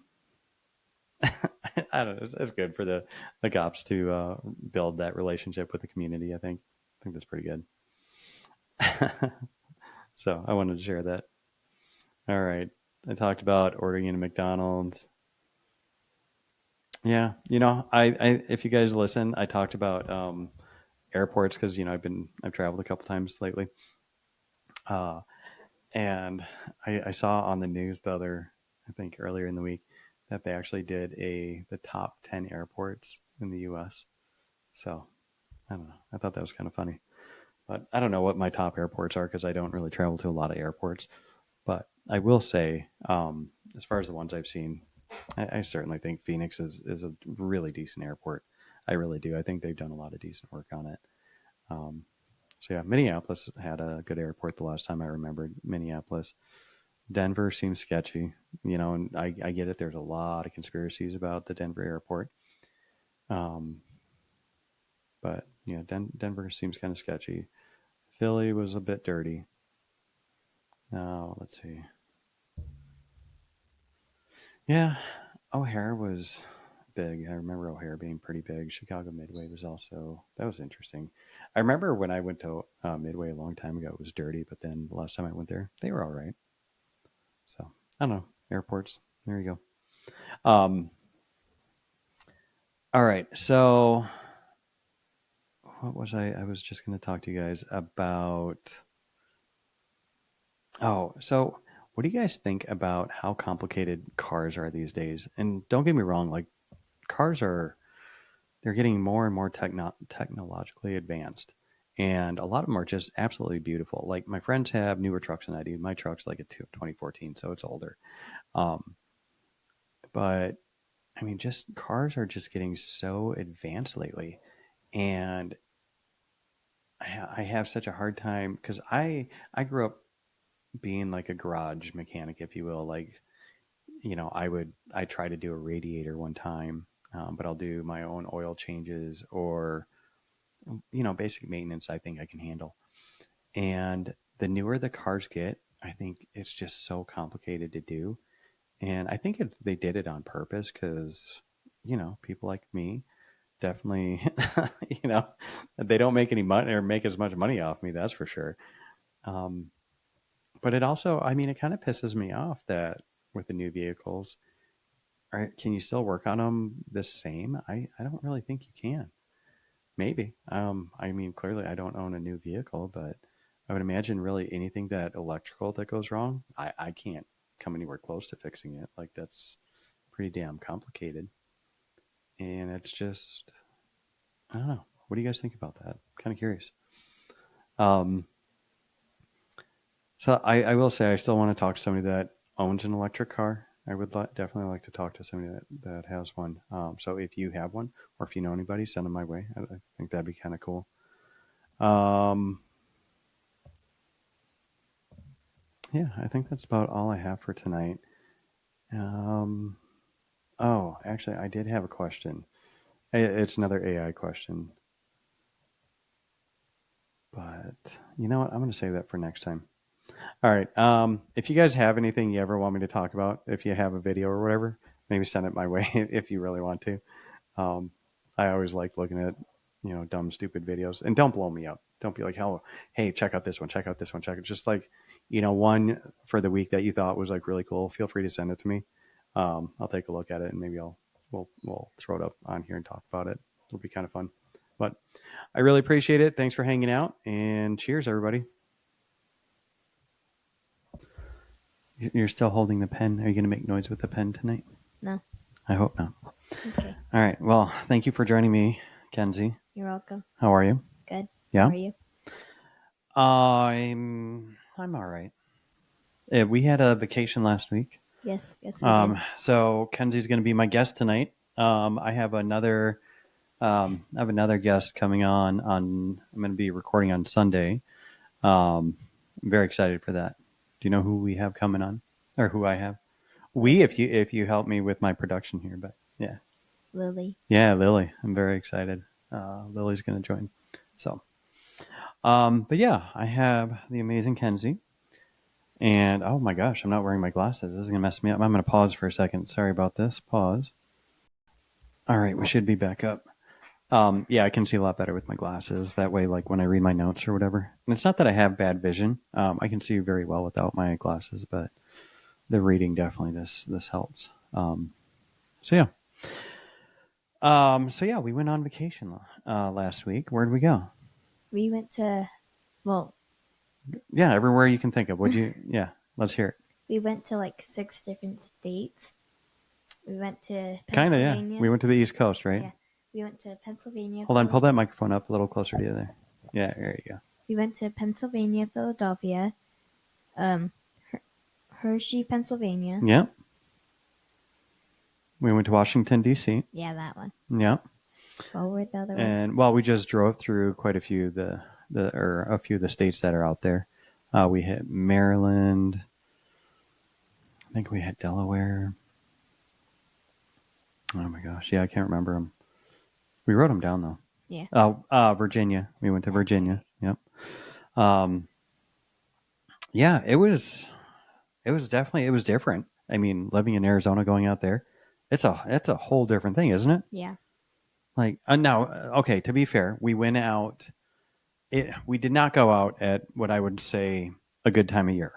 know, it's good for the cops to build that relationship with the community. I think that's pretty good. So I wanted to share that. All right, I talked about ordering in a McDonald's. Yeah, I if you guys listen, I talked about airports because I've traveled a couple times lately, and I saw on the news I think earlier in the week, that they actually did the top 10 airports in the U.S. So I don't know. I thought that was kind of funny, but I don't know what my top airports are because I don't really travel to a lot of airports. But I will say, as far as the ones I've seen, I certainly think Phoenix is a really decent airport. I really do. I think they've done a lot of decent work on it. So yeah, Minneapolis had a good airport the last time I remembered. Minneapolis. Denver seems sketchy, and I get it. There's a lot of conspiracies about the Denver airport. But yeah, Denver seems kind of sketchy. Philly was a bit dirty. Now, let's see. Yeah, O'Hare was big. I remember O'Hare being pretty big. Chicago Midway that was interesting. I remember when I went to Midway a long time ago, it was dirty, but then the last time I went there, they were all right. So I don't know. Airports. There you go. All right. So what was I was just going to talk to you guys about. Oh, so what do you guys think about how complicated cars are these days? And don't get me wrong, like they're getting more and more technologically advanced. And a lot of them are just absolutely beautiful. Like my friends have newer trucks than I do. My truck's like a 2014, so it's older. But I mean, just cars are just getting so advanced lately. And I have such a hard time because I grew up being like a garage mechanic, if you will. Like, I try to do a radiator one time, but I'll do my own oil changes or, basic maintenance I think I can handle. And the newer the cars get, I think it's just so complicated to do. And I think they did it on purpose because, people like me definitely, you know, they don't make any money or make as much money off me, that's for sure. Um, but it also, I mean, it kind of pisses me off that with the new vehicles, can you still work on them the same? I don't really think you can. Maybe. I mean, clearly I don't own a new vehicle, but I would imagine really anything that electrical that goes wrong, I can't come anywhere close to fixing it. Like that's pretty damn complicated. And it's just, I don't know. What do you guys think about that? Kind of curious. Um, so I will say I still want to talk to somebody that owns an electric car. I would definitely like to talk to somebody that has one. So if you have one or if you know anybody, send them my way. I think that'd be kind of cool. Yeah, I think that's about all I have for tonight. Oh, actually, I did have a question. It's another AI question. But you know what? I'm going to save that for next time. All right. If you guys have anything you ever want me to talk about, if you have a video or whatever, maybe send it my way if you really want to. Um, I always like looking at, dumb, stupid videos. And don't blow me up. Don't be like, hey, check out this one, check out this one, check it. Just like, one for the week that you thought was like really cool. Feel free to send it to me. I'll take a look at it and maybe we'll throw it up on here and talk about it. It'll be kind of fun. But I really appreciate it. Thanks for hanging out and cheers, everybody. You're still holding the pen. Are you going to make noise with the pen tonight? No. I hope not. Okay. All right. Well, thank you for joining me, Kenzie. You're welcome. How are you? Good. Yeah. How are you? I'm all right. We had a vacation last week. Yes, we did. So Kenzie's going to be my guest tonight. I have another guest coming on. I'm going to be recording on Sunday. I'm very excited for that. Do you know who we have coming on, or who I have? If you help me with my production here, but yeah. Lily. Yeah, Lily. I'm very excited. Lily's going to join. So, but yeah, I have the amazing Kenzie. And oh my gosh, I'm not wearing my glasses. This is going to mess me up. I'm going to pause for a second. Sorry about this. Pause. All right, we should be back up. Yeah, I can see a lot better with my glasses. That way, like when I read my notes or whatever. And it's not that I have bad vision. I can see very well without my glasses, but the reading definitely this helps. So yeah. We went on vacation last week. Where'd we go? We went to, yeah, everywhere you can think of. Yeah, let's hear it. We went to like 6 different states. We went to Pennsylvania. Kind of, yeah. We went to the East Coast, right? Yeah. We went to Pennsylvania. Hold on, pull that microphone up a little closer to you there. Yeah, there you go. We went to Pennsylvania, Philadelphia, Hershey, Pennsylvania. Yeah. We went to Washington, D.C. Yeah, that one. Yeah. What were the other ones? And we just drove through quite a few of a few of the states that are out there. We hit Maryland. I think we hit Delaware. Oh my gosh, yeah, I can't remember them. We wrote them down though. Yeah. Virginia. We went to Virginia. Yep. Yeah, it was different. I mean, living in Arizona, going out there, it's a whole different thing, isn't it? Yeah. Like now, okay. To be fair, we went out. We did not go out at what I would say a good time of year,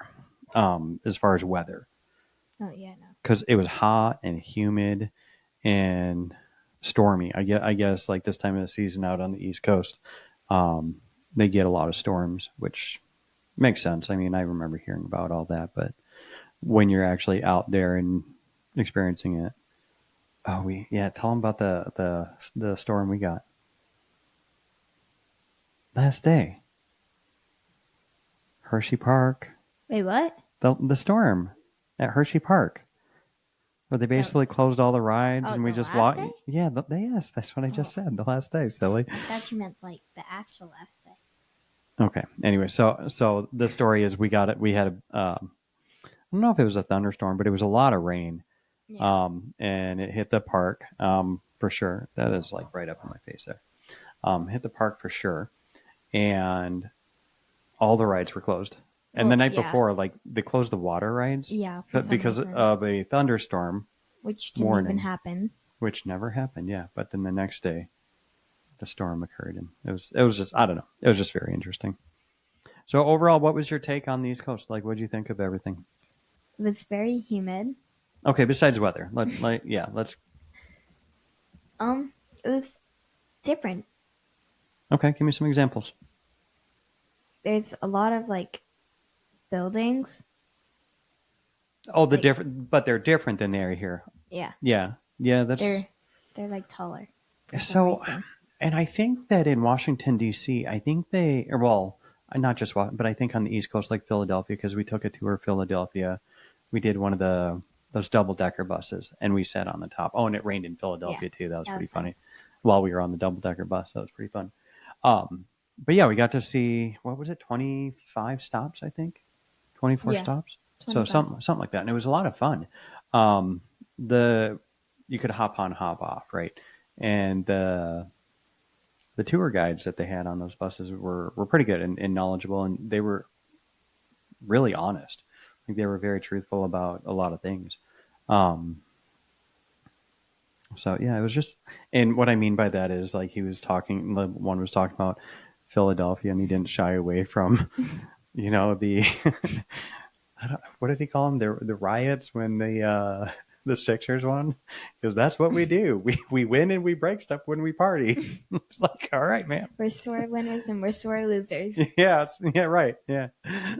as far as weather. Oh yeah, no. Because it was hot and humid and stormy. I guess like this time of the season out on the East Coast, they get a lot of storms, which makes sense. I mean, I remember hearing about all that, but when you're actually out there and experiencing it, tell them about the storm we got last day. Hershey Park. Wait, what? The storm at Hershey Park. Where they basically closed all the rides Oh, and we the just last walked. day? Yeah, yes, that's what I just said. The last day, silly. I thought you meant like the actual last day. Okay. Anyway, so the story is we got it. We had I don't know if it was a thunderstorm, but it was a lot of rain. Yeah. And it hit the park for sure. That is like right up in my face there. Hit the park for sure, and all the rides were closed. And the Well, night yeah. before, like they closed the water rides, Yeah, for some because reason. of a thunderstorm, Which didn't warning, even happen. which never happened. Yeah, but then the next day, the storm occurred, and it was just, I don't know, it was just very interesting. So overall, what was your take on the East Coast? Like, what did you think of everything? It was very humid. Okay, besides weather, let's. It was different. Okay, give me some examples. There's a lot of like buildings. Oh, the Like- different, but they're different than they are here. Yeah. Yeah, that's They're like taller. for some so. reason. And I think that in Washington D.C., I think they, or well, not just but I think on the East Coast, like Philadelphia, because we took a tour of Philadelphia, we did one of those double decker buses, and we sat on the top. Oh, and it rained in Philadelphia too. That was pretty funny. nice. While we were on the double decker bus, that was pretty fun. But yeah, we got to see, what was it, 25 stops, I think, 24 Yeah, stops. 25. So something like that, and it was a lot of fun. The you could hop on, hop off, right, and the tour guides that they had on those buses were pretty good and knowledgeable, and they were really honest. Like they were very truthful about a lot of things. So yeah, it was just, and what I mean by that is like he was talking, the one was talking about Philadelphia, and he didn't shy away from, the what did he call them? The riots when the Sixers won, because that's what we do. We win and we break stuff when we party. It's like, all right, man. We're sore winners and we're sore losers. Yeah, right. Yeah.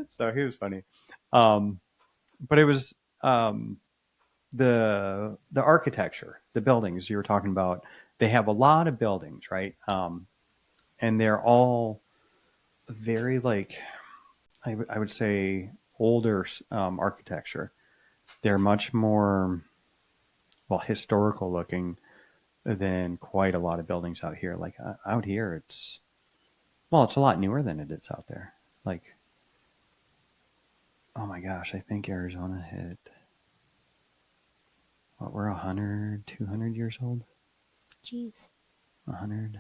So he was funny. But it was the architecture, the buildings you were talking about. They have a lot of buildings, right? And they're all very like I would say older architecture. They're much more historical looking than quite a lot of buildings out here. Like out here, it's a lot newer than it is out there. Like, oh my gosh, I think Arizona hit, we're 100, 200 years old? Jeez. 100,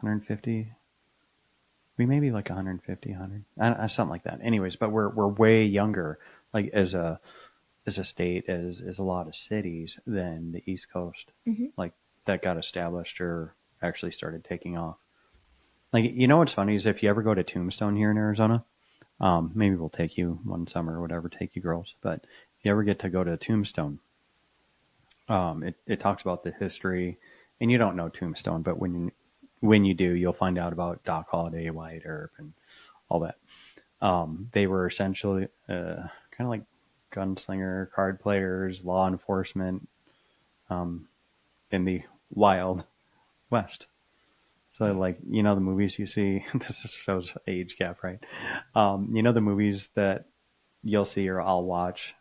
150? We may be like 150, 100, something like that. Anyways, but we're way younger, like as a state, as a lot of cities than the East Coast, like that got established or actually started taking off. Like, what's funny is if you ever go to Tombstone here in Arizona, maybe we'll take you one summer or whatever, take you girls. But if you ever get to go to Tombstone, it talks about the history, and you don't know Tombstone, but when you do, you'll find out about Doc Holliday, Wyatt Earp, and all that. They were essentially kind of like gunslinger, card players, law enforcement in the Wild West. So, like, the movies you see, this shows age gap, right? The movies that you'll see or I'll watch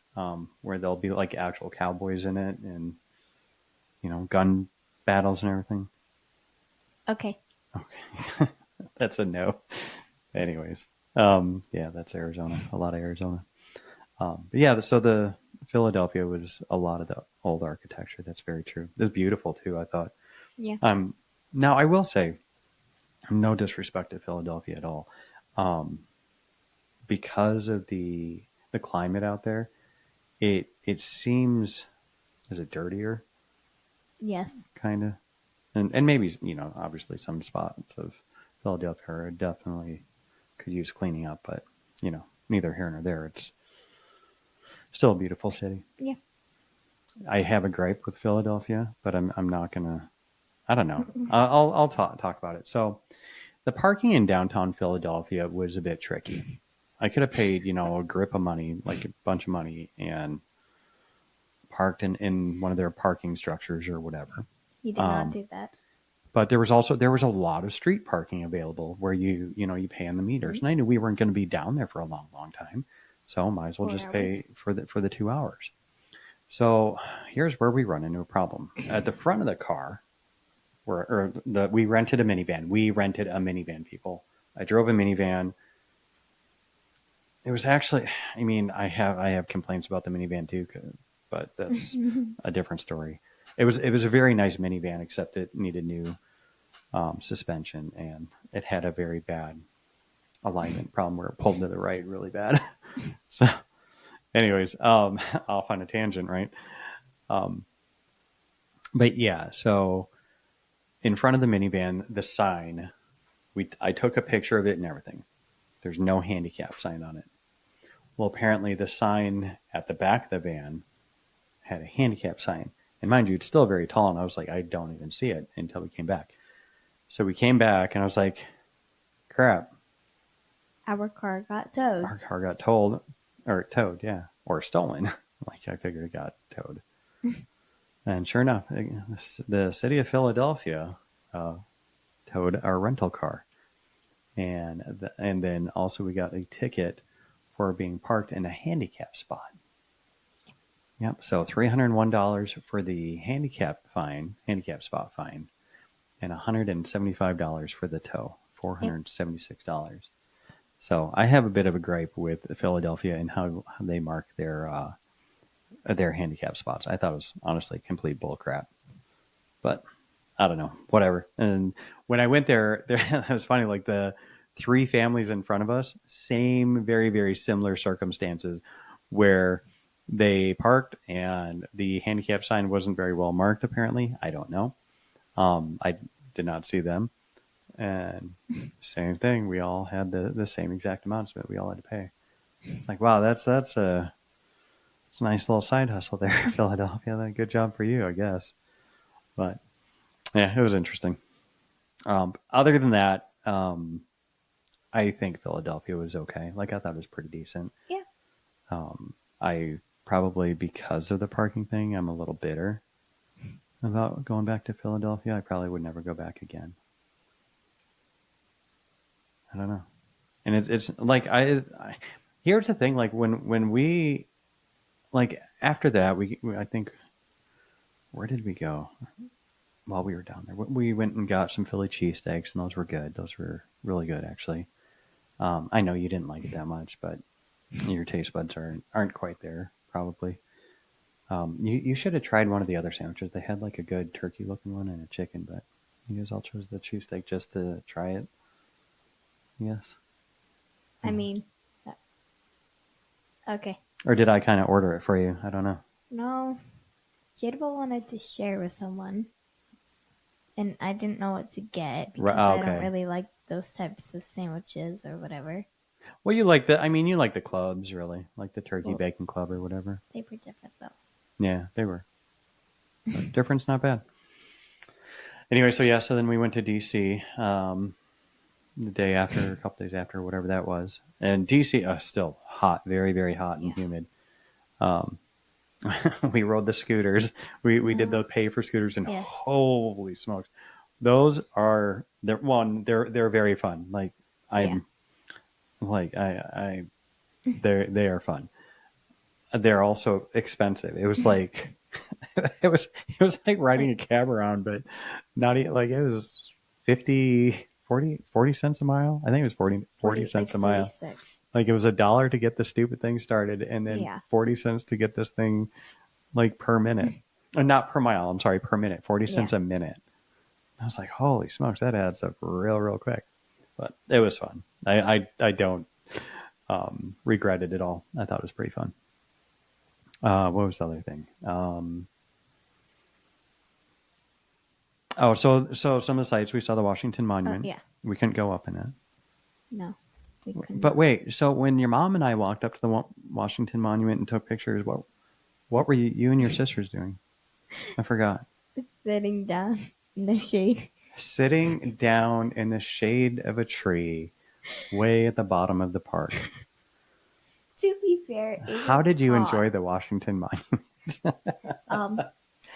where there'll be like actual cowboys in it and, gun battles and everything. Okay. That's a no. Anyways, yeah, that's Arizona, a lot of Arizona. But yeah, so the Philadelphia was a lot of the old architecture. That's very true. It was beautiful too, I thought. Yeah. Now I will say, no disrespect to Philadelphia at all, because of the climate out there, it seems, is it dirtier? Yes. Kind of, and maybe obviously some spots of Philadelphia are definitely could use cleaning up, but neither here nor there. It's still a beautiful city. Yeah. I have a gripe with Philadelphia, but I'm not gonna. I don't know. I'll talk about it. So, the parking in downtown Philadelphia was a bit tricky. I could have paid a grip of money, like a bunch of money, and parked in one of their parking structures or whatever. You did not do that. But there was a lot of street parking available where you pay on the meters, and I knew we weren't going to be down there for a long time, so might as well 4 just hours. pay for the 2 hours. So here's where we run into a problem. At the front of the car, we rented a minivan. We rented a minivan, people. I drove a minivan. It was actually, I mean, I have complaints about the minivan too, but that's a different story. It was a very nice minivan, except it needed new suspension, and it had a very bad alignment problem where it pulled to the right really bad. So, anyways, off on a tangent, right? But yeah, so in front of the minivan, the sign, I took a picture of it and everything. There's no handicap sign on it. Well, apparently the sign at the back of the van had a handicap sign. And mind you, it's still very tall, and I was like, I don't even see it until we came back. So we came back, and I was like, crap. Our car got towed. Our car got towed, yeah. Or stolen. Like, I figured it got towed. And sure enough, the city of Philadelphia towed our rental car. And then also we got a ticket for being parked in a handicap spot. Yep. So $301 for the handicap spot fine, and $175 for the tow, $476. So I have a bit of a gripe with Philadelphia and how they mark their handicap spots. I thought it was honestly complete bullcrap, but I don't know, whatever. And when I went there, it was funny. Like the 3 families in front of us, same, very, very similar circumstances, where they parked and the handicap sign wasn't very well marked. Apparently, I don't know. I did not see them. And same thing. We all had the same exact amounts that we all had to pay. It's like, wow, that's a nice little side hustle there, Philadelphia. Good job for you, I guess. But yeah, it was interesting. Other than that, I think Philadelphia was okay. Like, I thought it was pretty decent. Yeah. I probably, because of the parking thing, I'm a little bitter about going back to Philadelphia. I probably would never go back again. I don't know. And it's like, here's the thing. Like when we, like after that, we I think, where did we go while we were down there? We went and got some Philly cheesesteaks, and those were good. Those were really good, actually. I know you didn't like it that much, but your taste buds aren't quite there, probably. You should have tried one of the other sandwiches. They had like a good turkey looking one and a chicken, but you guys all chose the cheesesteak just to try it. Yes. I mean, okay. Or did I kind of order it for you? I don't know. No, Jadeba wanted to share with someone, and I didn't know what to get because I don't really like those types of sandwiches or whatever. Well, you like the clubs, really, like the turkey bacon club or whatever. They were different, though. Yeah, they were. But difference, not bad. Anyway, so then we went to DC the day after, a couple days after, whatever that was. And DC, still hot, very, very hot and humid. We rode the scooters. We did the pay for scooters, and holy smokes, those are they're very fun. Like they are fun. They're also expensive. It was like it was like riding a cab around, but not like it was 40 cents a mile. I think it was 40 cents a mile. 46. Like it was $1 to get the stupid thing started, and then 40 cents to get this thing like per minute. Not per mile, I'm sorry, per minute. 40 cents a minute. I was like, holy smokes, that adds up real quick. But it was fun. I don't regret it at all. I thought it was pretty fun. What was the other thing? So some of the sites, we saw the Washington Monument. Yeah. We couldn't go up in it. No, we couldn't. But wait, so when your mom and I walked up to the Washington Monument and took pictures, what were you and your sisters doing? I forgot. Sitting down in the shade. Sitting down in the shade of a tree way at the bottom of the park. To be fair, how did you enjoy the Washington Monument? It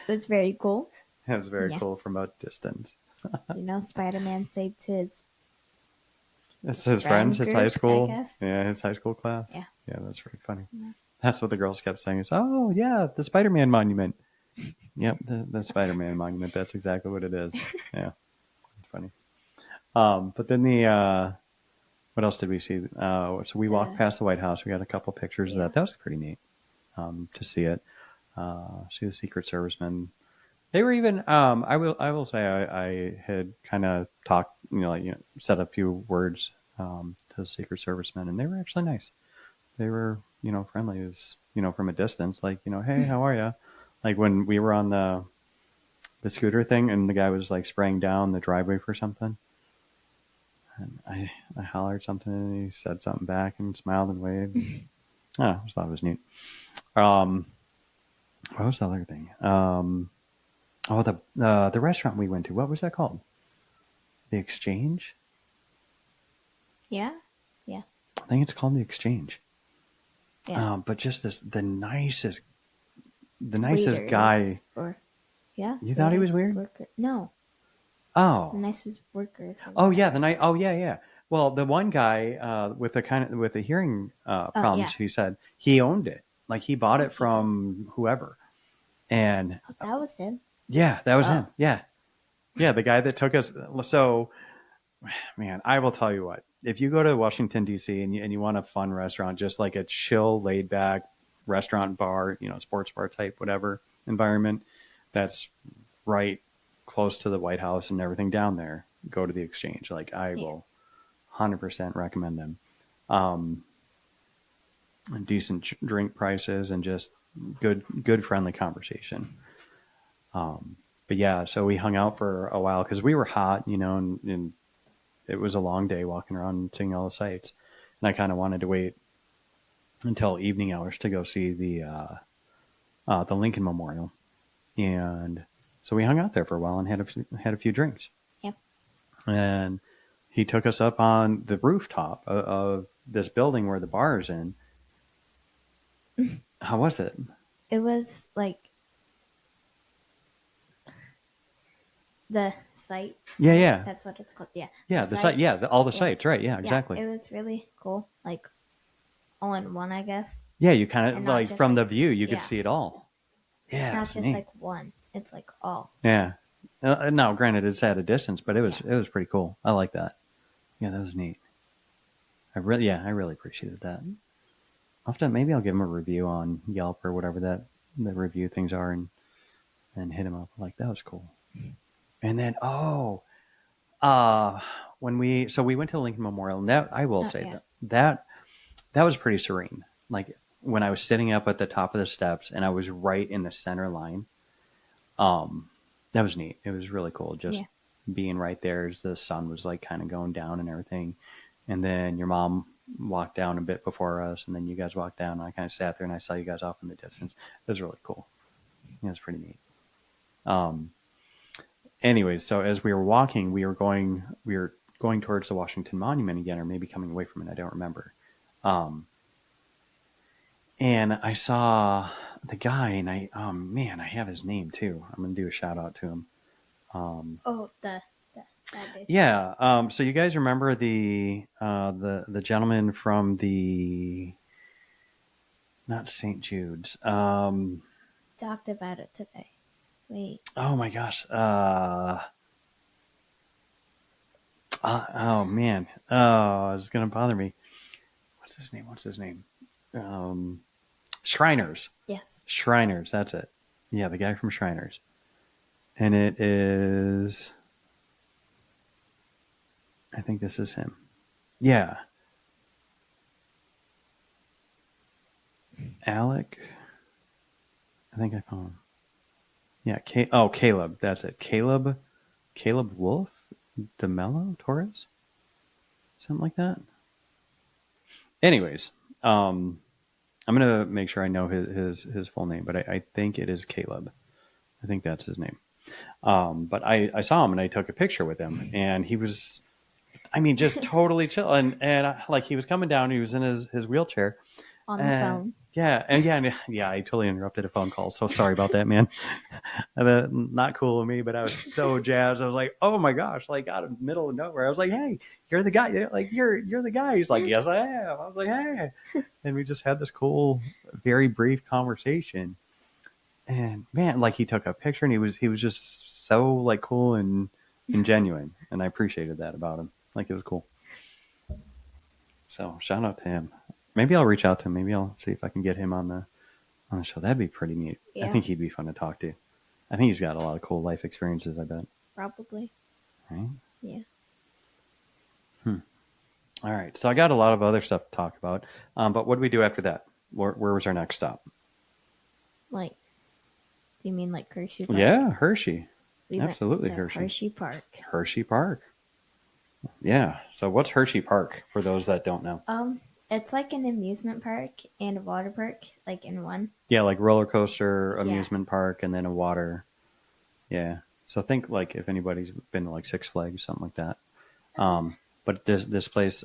was very cool. It was very cool from a distance. Spider-Man saved kids. It's his friends, his high school. I guess. Yeah, his high school class. Yeah. Yeah, that's really funny. Yeah. That's what the girls kept saying is, oh, yeah, the Spider-Man monument. Yep, the Spider-Man monument. That's exactly what it is. Yeah, it's funny. But then what else did we see? So we walked past the White House. We got a couple pictures of that. That was pretty neat to see it. See the Secret Servicemen. They were even. I will say I had kind of talked, said a few words to the Secret Servicemen, and they were actually nice. They were, friendly. It was, from a distance, like, hey, how are you? Like when we were on the scooter thing, and the guy was like spraying down the driveway for something, and I hollered something, and he said something back and smiled and waved. I just thought it was neat. What was the other thing? The restaurant we went to. What was that called? The Exchange? Yeah. I think it's called the Exchange. Yeah. But just the nicest guy. Yeah. You thought he was weird? No. Oh. The nicest workers. Oh yeah, yeah. Well, the one guy with the hearing problems, he said he owned it. Like he bought it from whoever. And that was him. Yeah, that was him. Yeah. Yeah, the guy that took us. So, man, I will tell you what. If you go to Washington, D.C. and you want a fun restaurant, just like a chill, laid-back restaurant bar, sports bar type, whatever environment, that's right close to the White House and everything down there, go to the Exchange. Like, I will 100% recommend them. Decent drink prices and just good friendly conversation. But yeah, so we hung out for a while because we were hot, and it was a long day walking around and seeing all the sights. And I kind of wanted to wait until evening hours to go see the Lincoln Memorial. And so we hung out there for a while and had a few drinks. Yep. And he took us up on the rooftop of this building where the bar is in. How was it? It was like the site. Yeah. That's what it's called. Yeah. Yeah, the site. Yeah, all the sites. Right. Yeah, exactly. It was really cool. Like all in one, I guess. Yeah, you kind of like from the view, you could see it all. Yeah, it's not just neat. like one. It's like all. Yeah. Now, granted, it's at a distance, but it was pretty cool. I like that. Yeah, that was neat. I really appreciated that. Maybe I'll give him a review on Yelp or whatever the review things are, and hit him up. Like, that was cool. And then when we went to the Lincoln Memorial, and that I will say that was pretty serene. Like when I was sitting up at the top of the steps and I was right in the center line, that was neat. It was really cool just being right there as the sun was like kind of going down and everything. And then your mom walked down a bit before us, and then you guys walked down, and I kind of sat there and I saw you guys off in the distance. It was really cool. It was pretty neat. Anyways, so as we were walking, we were going towards the Washington Monument again, or maybe coming away from it. I don't remember. And I saw the guy, and I have his name too. I'm gonna do a shout out to him. Yeah. So you guys remember the gentleman from the not St. Jude's. Talked about it today. Wait. Oh my gosh. Oh man. Oh, it's gonna bother me. What's his name? Shriners. Yes. Shriners. That's it. Yeah, the guy from Shriners. And it is. I think this is him. Yeah. Alec. I think I found him. Yeah. Caleb. That's it. Caleb Wolf DeMello Torres? Something like that. Anyways, I'm going to make sure I know his full name, but I think it is Caleb. I think that's his name. But I saw him and I took a picture with him, and he was, just totally chill. And like he was coming down, he was in his wheelchair. On the phone. Yeah, I totally interrupted a phone call. So sorry about that, man. Not cool of me, but I was so jazzed. I was like, "Oh my gosh!" Like out of the middle of nowhere, I was like, "Hey, you're the guy! Like you're the guy." He's like, "Yes, I am." I was like, "Hey," and we just had this cool, very brief conversation. And man, like he took a picture, and he was just so like cool and genuine, and I appreciated that about him. Like it was cool. So shout out to him. Maybe I'll reach out to him. Maybe I'll see if I can get him on the show. That'd be pretty neat. Yeah. I think he'd be fun to talk to. I think he's got a lot of cool life experiences, I bet. Probably. Right? Yeah. All right. So I got a lot of other stuff to talk about. But what do we do after that? Where was our next stop? Like, do you mean like Hershey Park? Yeah, Hershey. We went Absolutely, to Hershey. Hershey Park. Hershey Park. Yeah. So what's Hershey Park for those that don't know? It's like an amusement park and a water park, like in one. Yeah, like roller coaster, Yeah. amusement park, and then a water. Yeah. So think like if anybody's been to like Six Flags, something like that. But this place,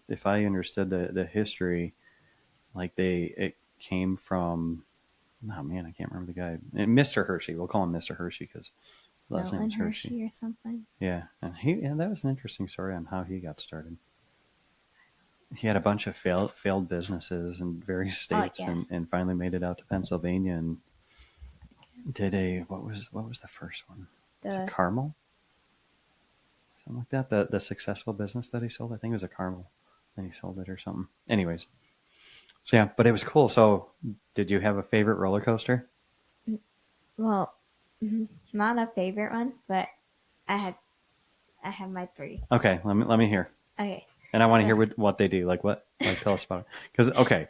if I understood the history, like it came from, oh man, I can't remember the guy, Mr. Hershey. We'll call him Mr. Hershey because last name Milton is Hershey. Hershey or something. Yeah, and that was an interesting story on how he got started. He had a bunch of failed businesses in various states, and finally made it out to Pennsylvania and did what was the first one? Was it Carmel? Something like that. The successful business that he sold, I think it was a Carmel. Then he sold it or something. Anyways, so yeah, but it was cool. So, did you have a favorite roller coaster? Well, not a favorite one, but I have my 3. Okay, let me hear. Okay. And I want to hear what they do. Like what? Like tell us about it. Because okay,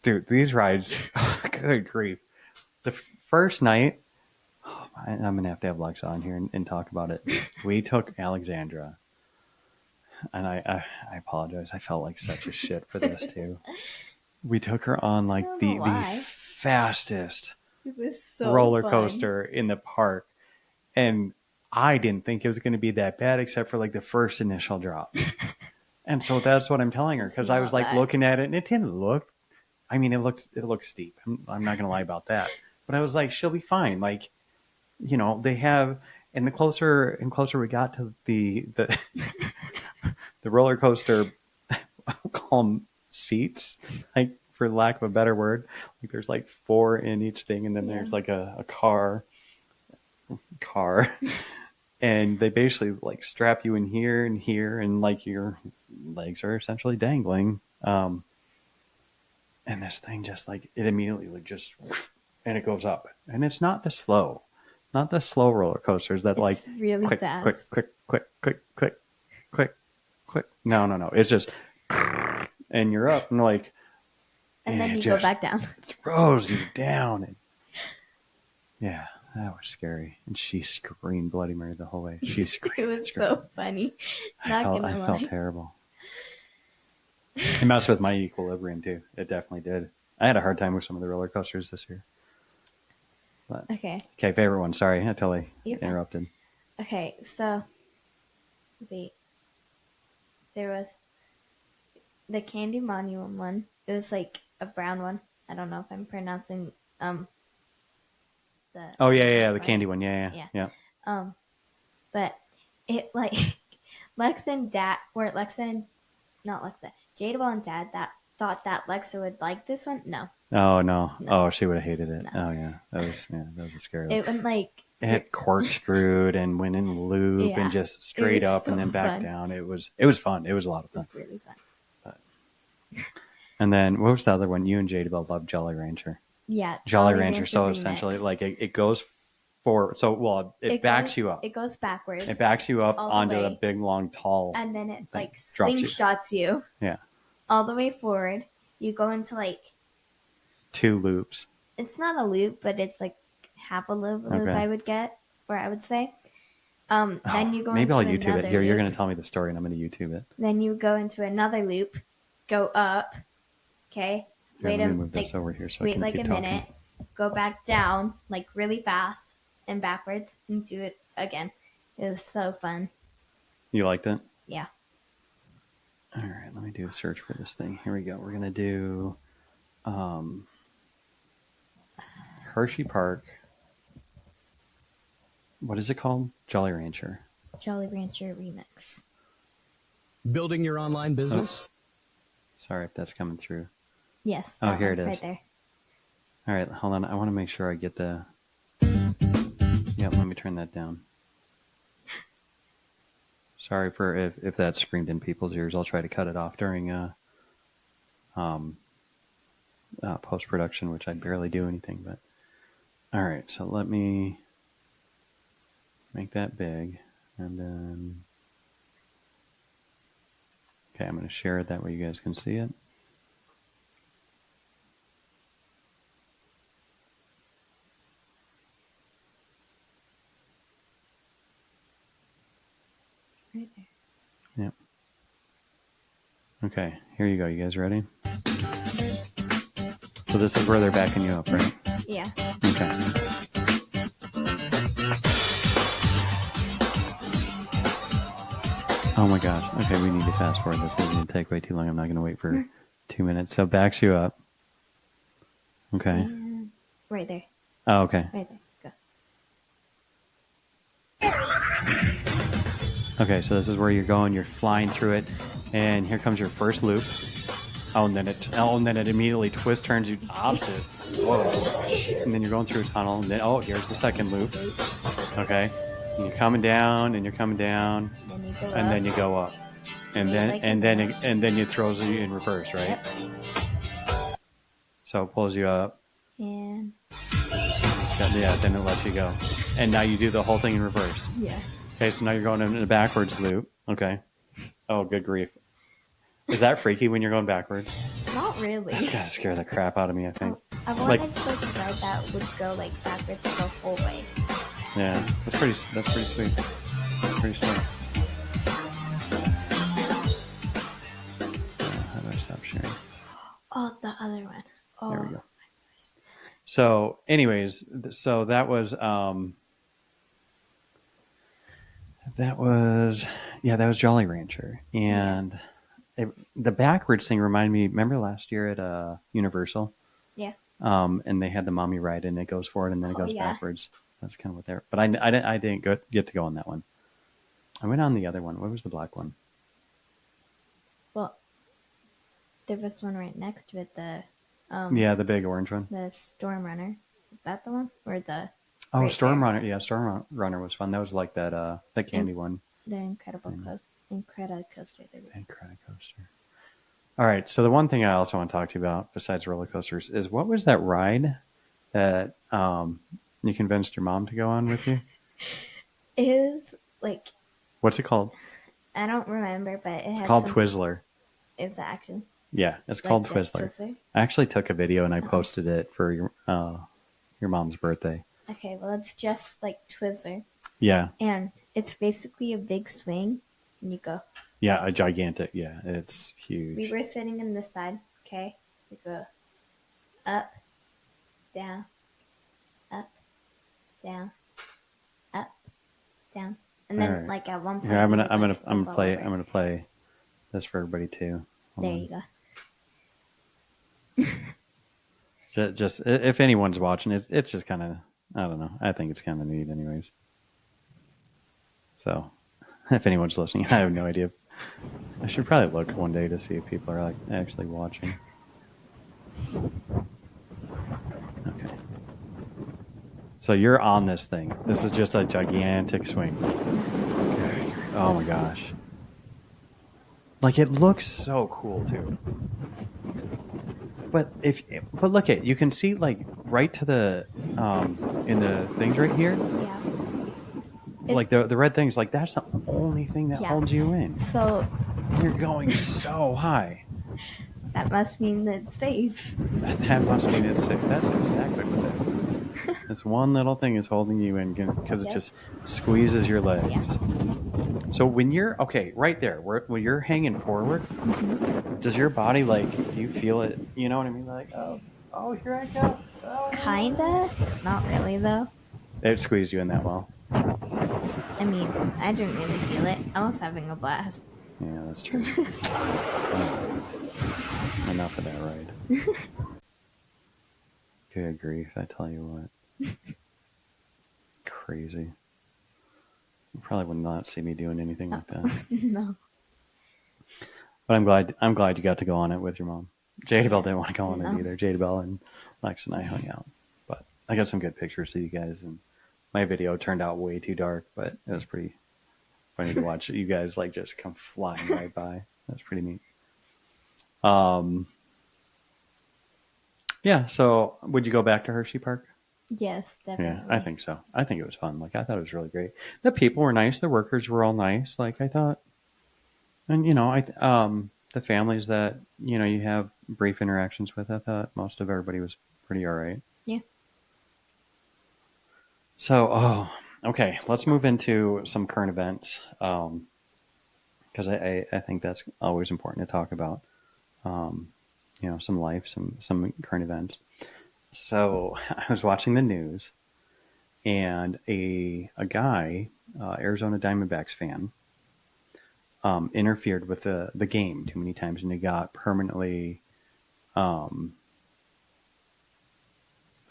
dude, these rides. Good grief! The first night, I'm gonna have to have Lex on here and talk about it. We took Alexandra, and I apologize. I felt like such a shit for this too. We took her on like the fastest roller coaster in the park, and I didn't think it was going to be that bad, except for like the first initial drop. And so that's what I'm telling her, because I was like looking at it, and it didn't look. I mean, it looks steep. I'm not going to lie about that. But I was like, she'll be fine. Like, you know, they have, and the closer and closer we got to the the roller coaster, I'll call them seats, like for lack of a better word. Like there's like 4 in each thing, and then there's like a car, and they basically like strap you in here and here, and like your legs are essentially dangling. And this thing just like it immediately like just, and it goes up, and it's not the slow roller coasters that like really click, fast. click, click, click, click, click, click, click. No. It's just, and you're up, and like, and then you go back down. Throws you down, and yeah, that was scary. And she screamed Bloody Mary the whole way. She screamed. It was so funny. I felt terrible. It messed with my equilibrium too. It definitely did. I had a hard time with some of the roller coasters this year. But, okay, favorite one. Sorry, I totally interrupted. Okay, so there was the Candy Monument one. It was like a brown one. I don't know if I'm pronouncing the. Oh yeah, the candy one. Yeah. But it like Jadable and Dad thought that Lexa would like this one. No. Oh no. Oh, she would have hated it. No. Oh yeah, that was a scary one. It went like it had corkscrewed and went in loop and just straight up and then back down. It was fun. It was a lot of fun. It was really fun. But, and then what was the other one? You and Jadable loved Jolly Rancher. Yeah, Jolly Rancher. So essentially, like it goes forward. So it backs you up. It goes backwards. It backs you up onto the big, long, tall. And then it like slingshots you. Yeah. All the way forward. You go into like 2 loops. It's not a loop, but it's like half a loop. I would say. Then you go. Maybe into I'll YouTube it. Here, loop. you're going to tell me the story, and I'm going to YouTube it. Then you go into another loop. Go up. Okay. Let me move this over here so I can like keep a talking. minute. Go back down like really fast and backwards and do it again. It was so fun. You liked it? Yeah. All right, let me do a search for this thing. Here we go. We're going to do Hershey Park. What is it called? Jolly Rancher. Jolly Rancher Remix. Building your online business? Oh. Sorry if that's coming through. Yes. Oh, here it is. Right there. All right, hold on. I want to make sure I get the... Yeah, let me turn that down. Sorry for if that screamed in people's ears. I'll try to cut it off during post-production, which I barely do anything. But all right, so let me make that big, and then okay, I'm going to share it that way you guys can see it. Right there. Yep. Okay, here you go. You guys ready? So this is where they're backing you up, right? Yeah. Okay. Oh my gosh. Okay, we need to fast forward this. This is going to take way too long. I'm not going to wait for 2 minutes. So backs you up. Okay. And right there. Oh, okay. Right there. Go. Okay, so this is where you're going. You're flying through it, and here comes your first loop. Oh, and then it immediately twists, turns you opposite. Whoa! And then you're going through a tunnel, and then here's the second loop. Okay, and you're coming down, and you're coming down, and then you go up, and then it throws you in reverse, right? Yep. So it pulls you up. And Then it lets you go, and now you do the whole thing in reverse. yeah. Okay, so now you're going in a backwards loop. Okay. Oh, good grief. Is that freaky when you're going backwards? Not really. That's gotta scare the crap out of me, I think. I wanted like a ride that would go like backwards the whole way. Yeah, that's pretty sweet. Pretty sweet. How do I stop sharing? Oh, the other one. Oh. There we go. So, anyways, so that was Jolly Rancher, and the backwards thing reminded me. Remember last year at Universal? Yeah. And they had the mommy ride, and it goes forward and then it goes backwards. That's kind of what they're. But I didn't get to go on that one. I went on the other one. What was the black one? Well, there was one right next to it. The the big orange one. The Storm Runner. Is that the one or the? Oh, Storm Runner. Yeah, Storm Runner was fun. That was like that candy one. The Incredicoaster. Incredicoaster. All right. So the one thing I also want to talk to you about, besides roller coasters, is what was that ride that you convinced your mom to go on with you? Is like. What's it called? I don't remember, but it's called Twizzler. It's action. Yeah, it's called Twizzler. I actually took a video and I posted it for your mom's birthday. Okay, well, it's just like Twizzler. Yeah. And it's basically a big swing, and you go. Yeah, a gigantic. Yeah, it's huge. We were sitting in the side. Okay, we go up, down, up, down, up, down, and then right. Like at one point. Here, I'm gonna play this for everybody too. Hold there on. you go. Just if anyone's watching, it's just kind of, I don't know. I think it's kind of neat, anyways. So, if anyone's listening, I have no idea. I should probably look one day to see if people are like actually watching. Okay. So you're on this thing. This is just a gigantic swing. Oh my gosh. Like, it looks so cool too. But look at, you can see like right to the in the things right here. Yeah. Like the red things, like that's the only thing that holds you in. So you're going so high. That must mean that it's safe. That must mean it's safe. That's exactly what that means. This one little thing is holding you in because it just squeezes your legs. Yeah. So when you're right there, when you're hanging forward, does your body you feel it? You know what I mean? Like, oh, here I go. Oh. Kinda, not really though. It squeezed you in that well. I mean, I didn't really feel it. I was having a blast. Yeah, that's true. Enough of that ride. Good grief, I tell you what. Crazy. You probably would not see me doing anything like that. No. But I'm glad you got to go on it with your mom. Jada Bell didn't want to go on it either. Jada Bell and Lex and I hung out. But I got some good pictures of you guys, and my video turned out way too dark, but it was pretty funny to watch you guys like just come flying right by. That's pretty neat. Yeah, so would you go back to Hershey Park? Yes, definitely. Yeah, I think so. I think it was fun. Like, I thought it was really great. The people were nice. The workers were all nice. Like, I thought, and the families that you have brief interactions with, I thought most of everybody was pretty all right. Yeah. So, okay, let's move into some current events, because I think that's always important to talk about. Some life, some current events. So I was watching the news, and a guy, Arizona Diamondbacks fan, interfered with the game too many times, and he got permanently. I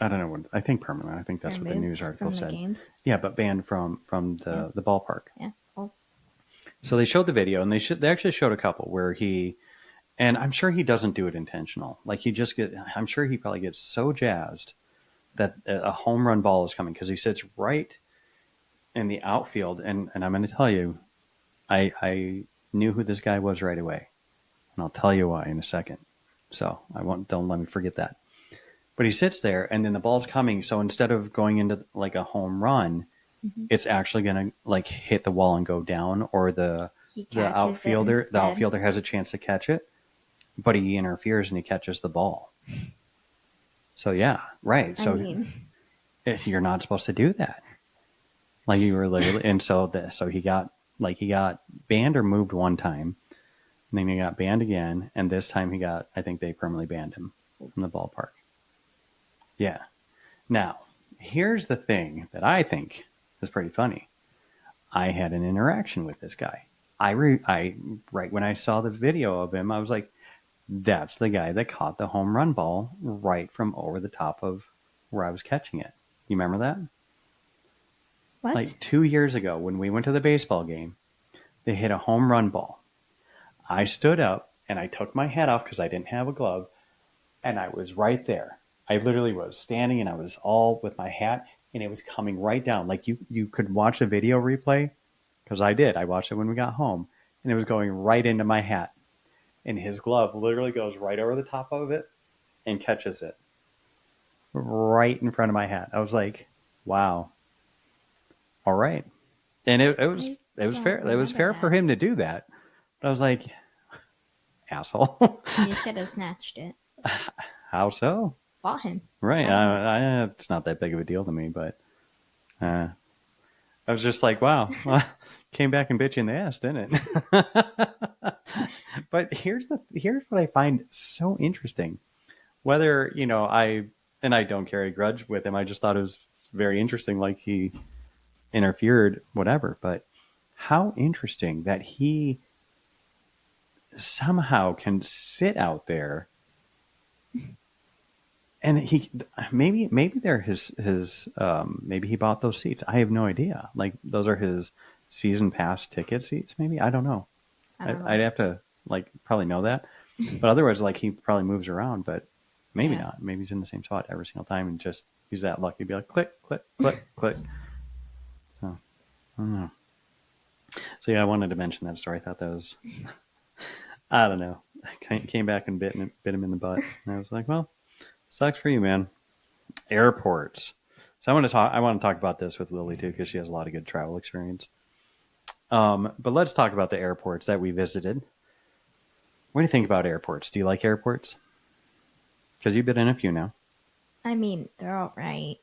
don't know what I think permanently. I think that's what the news article said. Games? Yeah, but banned from the ballpark. Yeah. Oh. So they showed the video, and they actually showed a couple where he, and I'm sure he doesn't do it intentional. Like I'm sure he probably gets so jazzed that a home run ball is coming because he sits right in the outfield, and I'm going to tell you, I knew who this guy was right away, and I'll tell you why in a second. So don't let me forget that. But he sits there, and then the ball's coming. So instead of going into like a home run, it's actually going to like hit the wall and go down, or the outfielder has a chance to catch it, but he interferes and he catches the ball. So yeah, right. So if you're not supposed to do that, like you were literally, and so he got banned or moved one time, and then he got banned again, and this time I think they permanently banned him from the ballpark. Yeah. Now, here's the thing that I think is pretty funny. I had an interaction with this guy. Right when I saw the video of him, I was like, that's the guy that caught the home run ball right from over the top of where I was catching it. You remember that? What? Like 2 years ago when we went to the baseball game, they hit a home run ball. I stood up and I took my hat off because I didn't have a glove, and I was right there. I literally was standing, and I was all with my hat, and it was coming right down. Like you could watch a video replay, because I did. I watched it when we got home, and it was going right into my hat. And his glove literally goes right over the top of it and catches it right in front of my hat. I was like, wow. All right. And it was fair. It was fair for him to do that. But I was like, asshole. You should have snatched it. How so? Fought him. Right. It's not that big of a deal to me, but I was just like, wow, came back and bit you in the ass, didn't it? But here's what I find so interesting. Whether, I don't carry a grudge with him. I just thought it was very interesting, like he interfered, whatever. But how interesting that he somehow can sit out there, and he maybe they're his maybe he bought those seats. I have no idea. Like those are his season pass ticket seats. Maybe, I don't know. I'd have to probably know that. But otherwise, he probably moves around. But maybe not. Maybe he's in the same spot every single time, and just he's that lucky to be like click, click, click, click. So I don't know. So yeah, I wanted to mention that story. I thought that was, I don't know. I came back and bit him in the butt, and I was like, well, sucks for you, man. Airports. So I want to talk about this with Lily too, because she has a lot of good travel experience. But let's talk about the airports that we visited. What do you think about airports? Do you like airports? Because you've been in a few now. I mean, they're all right.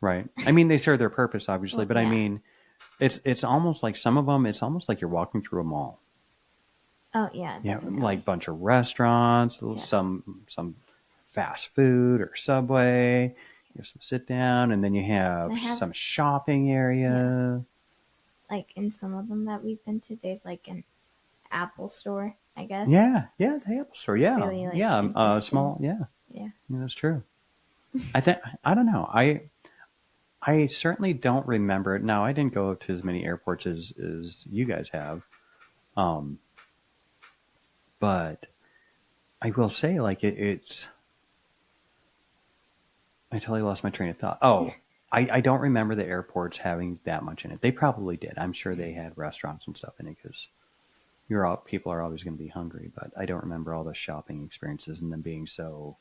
Right. I mean, they serve their purpose, obviously, Well, but yeah. I mean, it's almost like some of them. It's almost like you're walking through a mall. Oh yeah. Yeah, Definitely. like bunch of restaurants, Yeah. some fast food or Subway. You have some sit down, and then you have some shopping area. like in some of them that we've been to, there's like an Apple store, I guess. Yeah, the Apple Store. It's Yeah, really, like, yeah, interesting. small. Yeah, Yeah. that's true. I don't know. I certainly don't remember it. Now, I didn't go to as many airports as you guys have, but I will say, like it's. I totally lost my train of thought. Oh, I don't remember the airports having that much in it. They probably did. I'm sure they had restaurants and stuff in it because people are always going to be hungry. But I don't remember all the shopping experiences and them being so,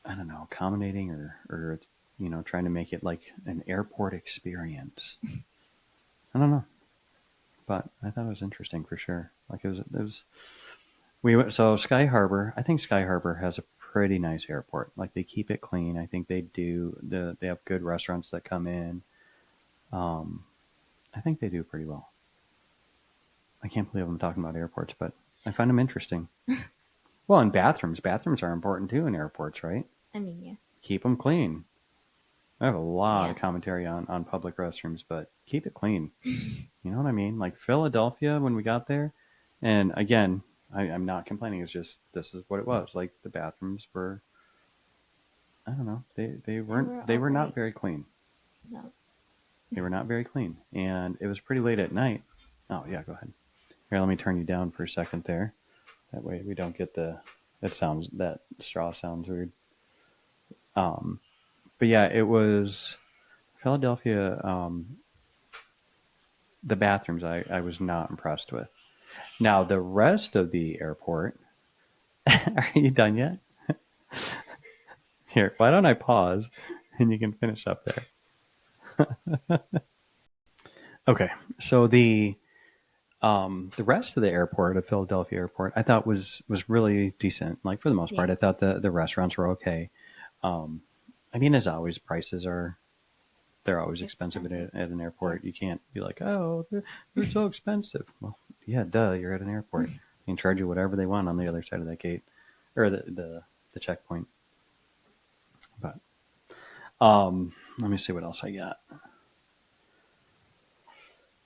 I don't know, accommodating or trying to make it like an airport experience. I don't know, but I thought it was interesting for sure. Like it was. We went, so Sky Harbor. I think Sky Harbor has a pretty nice airport. Like they keep it clean. I think they do. They have good restaurants that come in. I think they do pretty well. I can't believe I'm talking about airports, but I find them interesting. Well, and bathrooms. Bathrooms are important too in airports, right? I mean, yeah. Keep them clean. I have a lot of commentary on public restrooms, but keep it clean. You know what I mean? Like Philadelphia when we got there, and again, I'm not complaining. It's just this is what it was. Like the bathrooms were, I don't know, they were not very clean. No. They were not very clean, and it was pretty late at night. Oh yeah, go ahead. Here, let me turn you down for a second there. That way we don't get that straw sounds weird. But yeah, it was Philadelphia. The bathrooms I was not impressed with. Now the rest of the airport. Are you done yet? Here, why don't I pause and you can finish up there. Okay, so the rest of the airport, of Philadelphia Airport, I thought was really decent. Like for the most part, I thought the restaurants were okay. I mean, as always, they're always expensive at an airport. You can't be like, oh, they're so expensive. Well, yeah, duh, you're at an airport. They can charge you whatever they want on the other side of that gate or the checkpoint. But let me see what else I got.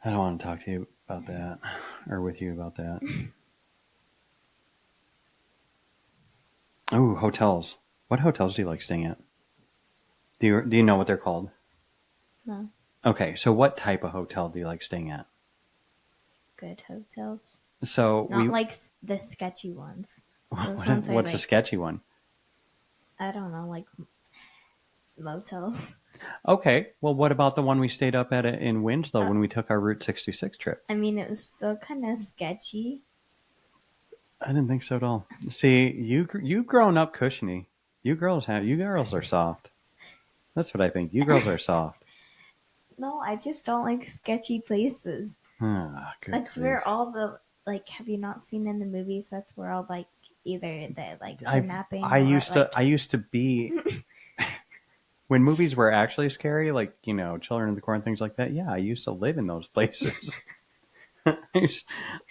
I don't want to talk to you about that or with you about that. Oh, hotels. What hotels do you like staying at? Do you know what they're called? No. Okay, so what type of hotel do you like staying at? Good hotels. So not like the sketchy ones. What's the sketchy one? I don't know, like motels. Okay, well, what about the one we stayed up at in Winslow when we took our Route 66 trip? I mean, it was still kind of sketchy. I didn't think so at all. See, you've grown up cushiony. You girls are soft. That's what I think. You girls are soft. No, I just don't like sketchy places. That's where all the have you not seen in the movies? That's where all either the kidnapping. I used to be when movies were actually scary, like Children of the Corn, things like that. Yeah, I used to live in those places.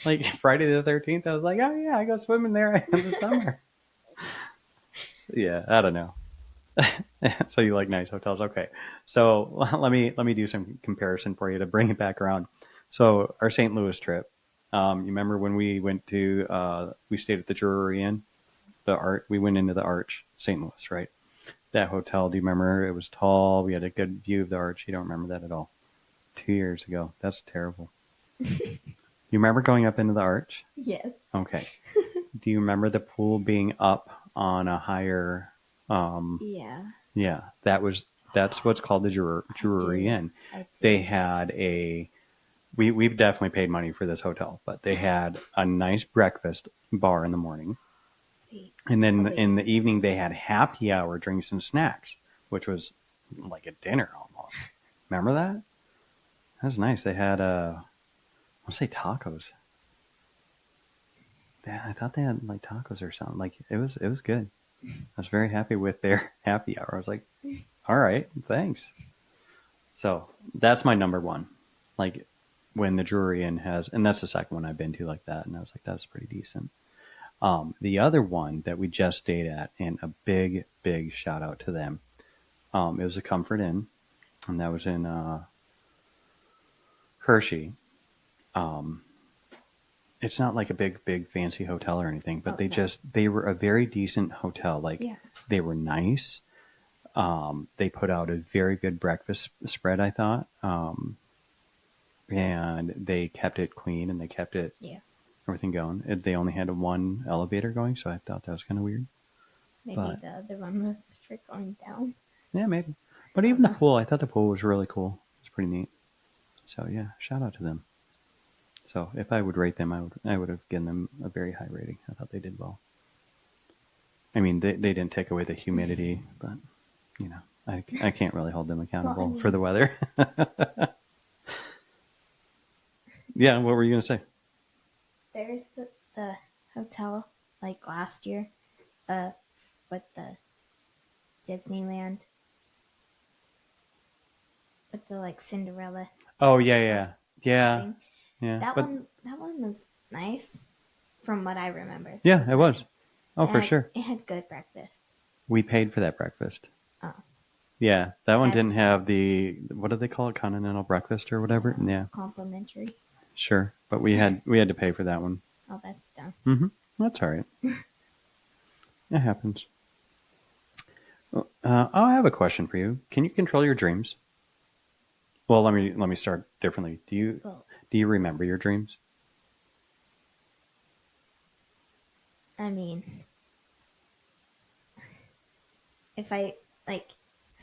Like Friday the 13th, I was like, oh yeah, I go swimming there in the summer. So, yeah, I don't know. So you like nice hotels? Okay, so let me do some comparison for you to bring it back around. So our St. Louis trip, you remember when we went to we stayed at the Drury Inn, we went into the Arch, St. Louis, right? That hotel, do you remember? It was tall. We had a good view of the Arch. You don't remember that at all? 2 years ago. That's terrible. You remember going up into the Arch? Yes. Okay. Do you remember the pool being up on a higher? Yeah. Yeah, that's what's called the Drury Inn. They had we've definitely paid money for this hotel, but they had a nice breakfast bar in the morning. And then in the evening, they had happy hour drinks and snacks, which was like a dinner almost. Remember that? That was nice. They had, I want to say tacos. I thought they had like tacos or something. Like it was good. I was very happy with their happy hour. I was like, all right, thanks. So that's my number one. Like when the Drury Inn and that's the second one I've been to like that. And I was like, that's pretty decent. The other one that we just stayed at, and a big, big shout out to them. It was a Comfort Inn, and that was in Hershey. It's not like a big fancy hotel or anything, but they were a very decent hotel. Like they were nice. They put out a very good breakfast spread, I thought. And they kept it clean and they kept it everything going. They only had one elevator going, so I thought that was kind of weird. Maybe the other one was for going down. Yeah, maybe. But even the pool, I thought the pool was really cool. It's pretty neat. So yeah, shout out to them. So if I would rate them, I would have given them a very high rating. I thought they did well. I mean, they didn't take away the humidity, but you know, I can't really hold them accountable for the weather. Yeah, what were you gonna say? There's the hotel like last year, with the Disneyland, with the like Cinderella. Oh yeah. Thing. Yeah. That one was nice, from what I remember. Yeah, it was. Nice. Oh, for sure. It had good breakfast. We paid for that breakfast. Oh. Yeah, that one didn't have the, what do they call it, continental breakfast or whatever. Yeah. Complimentary. Sure, but we had to pay for that one. Oh, that's dumb. Mm-hmm. That's all right. It happens. I have a question for you. Can you control your dreams? Well, let me start differently. Do you remember your dreams? I mean, if I like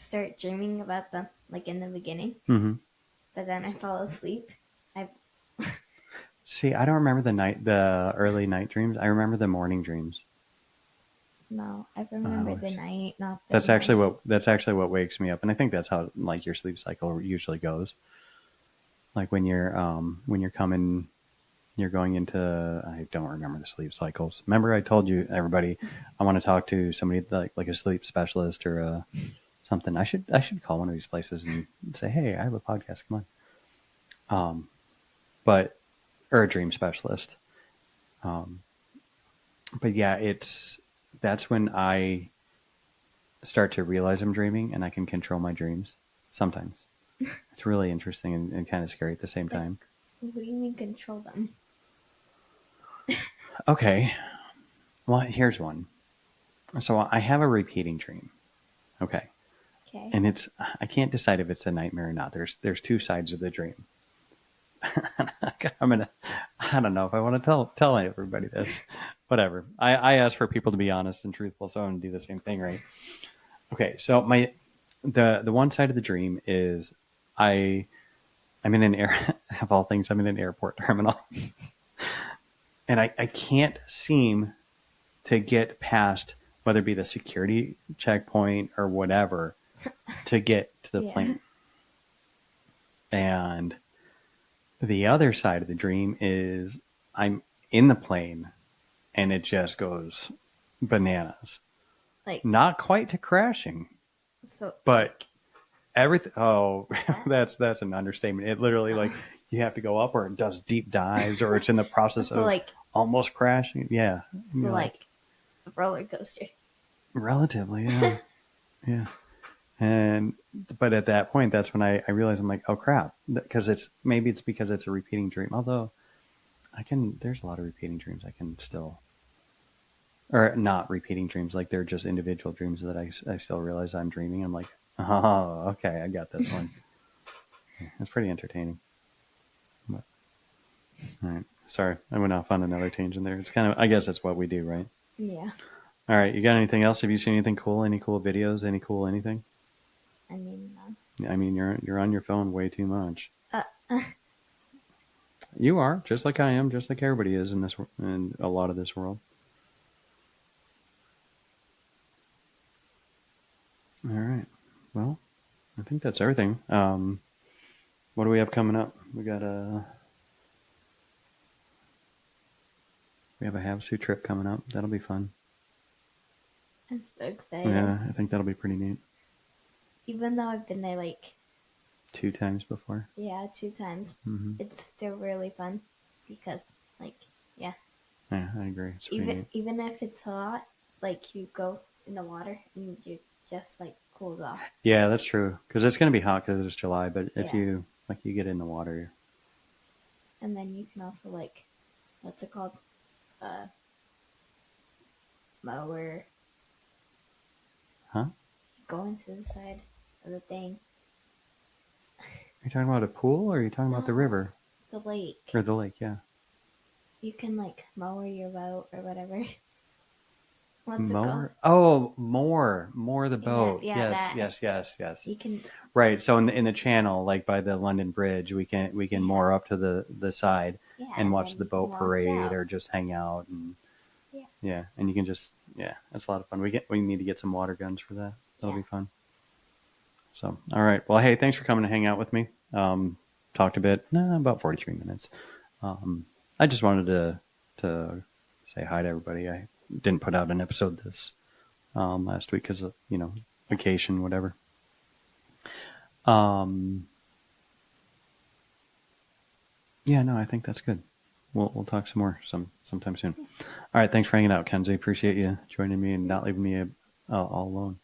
start dreaming about them like in the beginning, but then I fall asleep, See, I don't remember the early night dreams. I remember the morning dreams. No, I remember the night, not the That's actually what wakes me up, and I think that's how like your sleep cycle usually goes. Like when you're going into, I don't remember the sleep cycles. Remember I told you, everybody, I want to talk to somebody like a sleep specialist or something. I should call one of these places and say, hey, I have a podcast. Come on. Or a dream specialist. But yeah, that's when I start to realize I'm dreaming and I can control my dreams sometimes. It's really interesting and kind of scary at the same time. What do you mean control them? Okay. Well, here's one. So I have a repeating dream. Okay. And I can't decide if it's a nightmare or not. There's two sides of the dream. I don't know if I want to tell everybody this. Whatever. I asked for people to be honest and truthful, so I'm gonna do the same thing, right? Okay, so the one side of the dream is I'm in an of all things, I'm in an airport terminal. And I can't seem to get past, whether it be the security checkpoint or whatever, to get to the plane. And the other side of the dream is I'm in the plane and it just goes bananas. Like not quite to crashing. But everything, that's an understatement. It literally, like, you have to go up or it does deep dives or it's in the process of like almost crashing. Yeah. So like a roller coaster. Relatively, yeah. Yeah. But at that point, that's when I realized, I'm like, oh crap, because it's because it's a repeating dream. Although there's a lot of repeating dreams I can still, or not repeating dreams, like they're just individual dreams that I still realize I'm dreaming. I'm like, oh, okay, I got this one. It's pretty entertaining. But, all right, sorry, I went off on another tangent there. It's kind of, I guess that's what we do, right? Yeah. All right, you got anything else? Have you seen anything cool? Any cool videos? Any cool anything? I mean, you're on your phone way too much. You are, just like I am, just like everybody is in a lot of this world. All right. Well, I think that's everything. What do we have coming up? We have a Havasu trip coming up. That'll be fun. I'm so excited. Yeah, I think that'll be pretty neat. Even though I've been there like 2 times before. Yeah, 2 times. Mm-hmm. It's still really fun because, like, yeah. Yeah, I agree. It's pretty neat. Even if it's hot, like, you go in the water and you just like cools off. Yeah, that's true. Because it's going to be hot because it's July. But if you get in the water, And then you can also like, what's it called? Mower. Huh? Go into the side of the thing. Are you talking about a pool, or are you talking about the river The lake. or the lake? Yeah. You can like mower your boat or whatever. What's it Mower? Oh, more the boat. Yeah, Yes, that. yes. You can. Right. So in the channel, like by the London Bridge, we can moor up to the side and watch the boat parade or just hang out and and you can just it's a lot of fun. We need to get some water guns for that. That'll be fun. So all right. Well, hey, thanks for coming to hang out with me. Talked a bit, about 43 minutes. I just wanted to say hi to everybody. I didn't put out an episode this last week because of vacation, whatever. Yeah, no, I think that's good. We'll talk some more sometime soon. All right, thanks for hanging out, Kenzie. Appreciate you joining me and not leaving me all alone.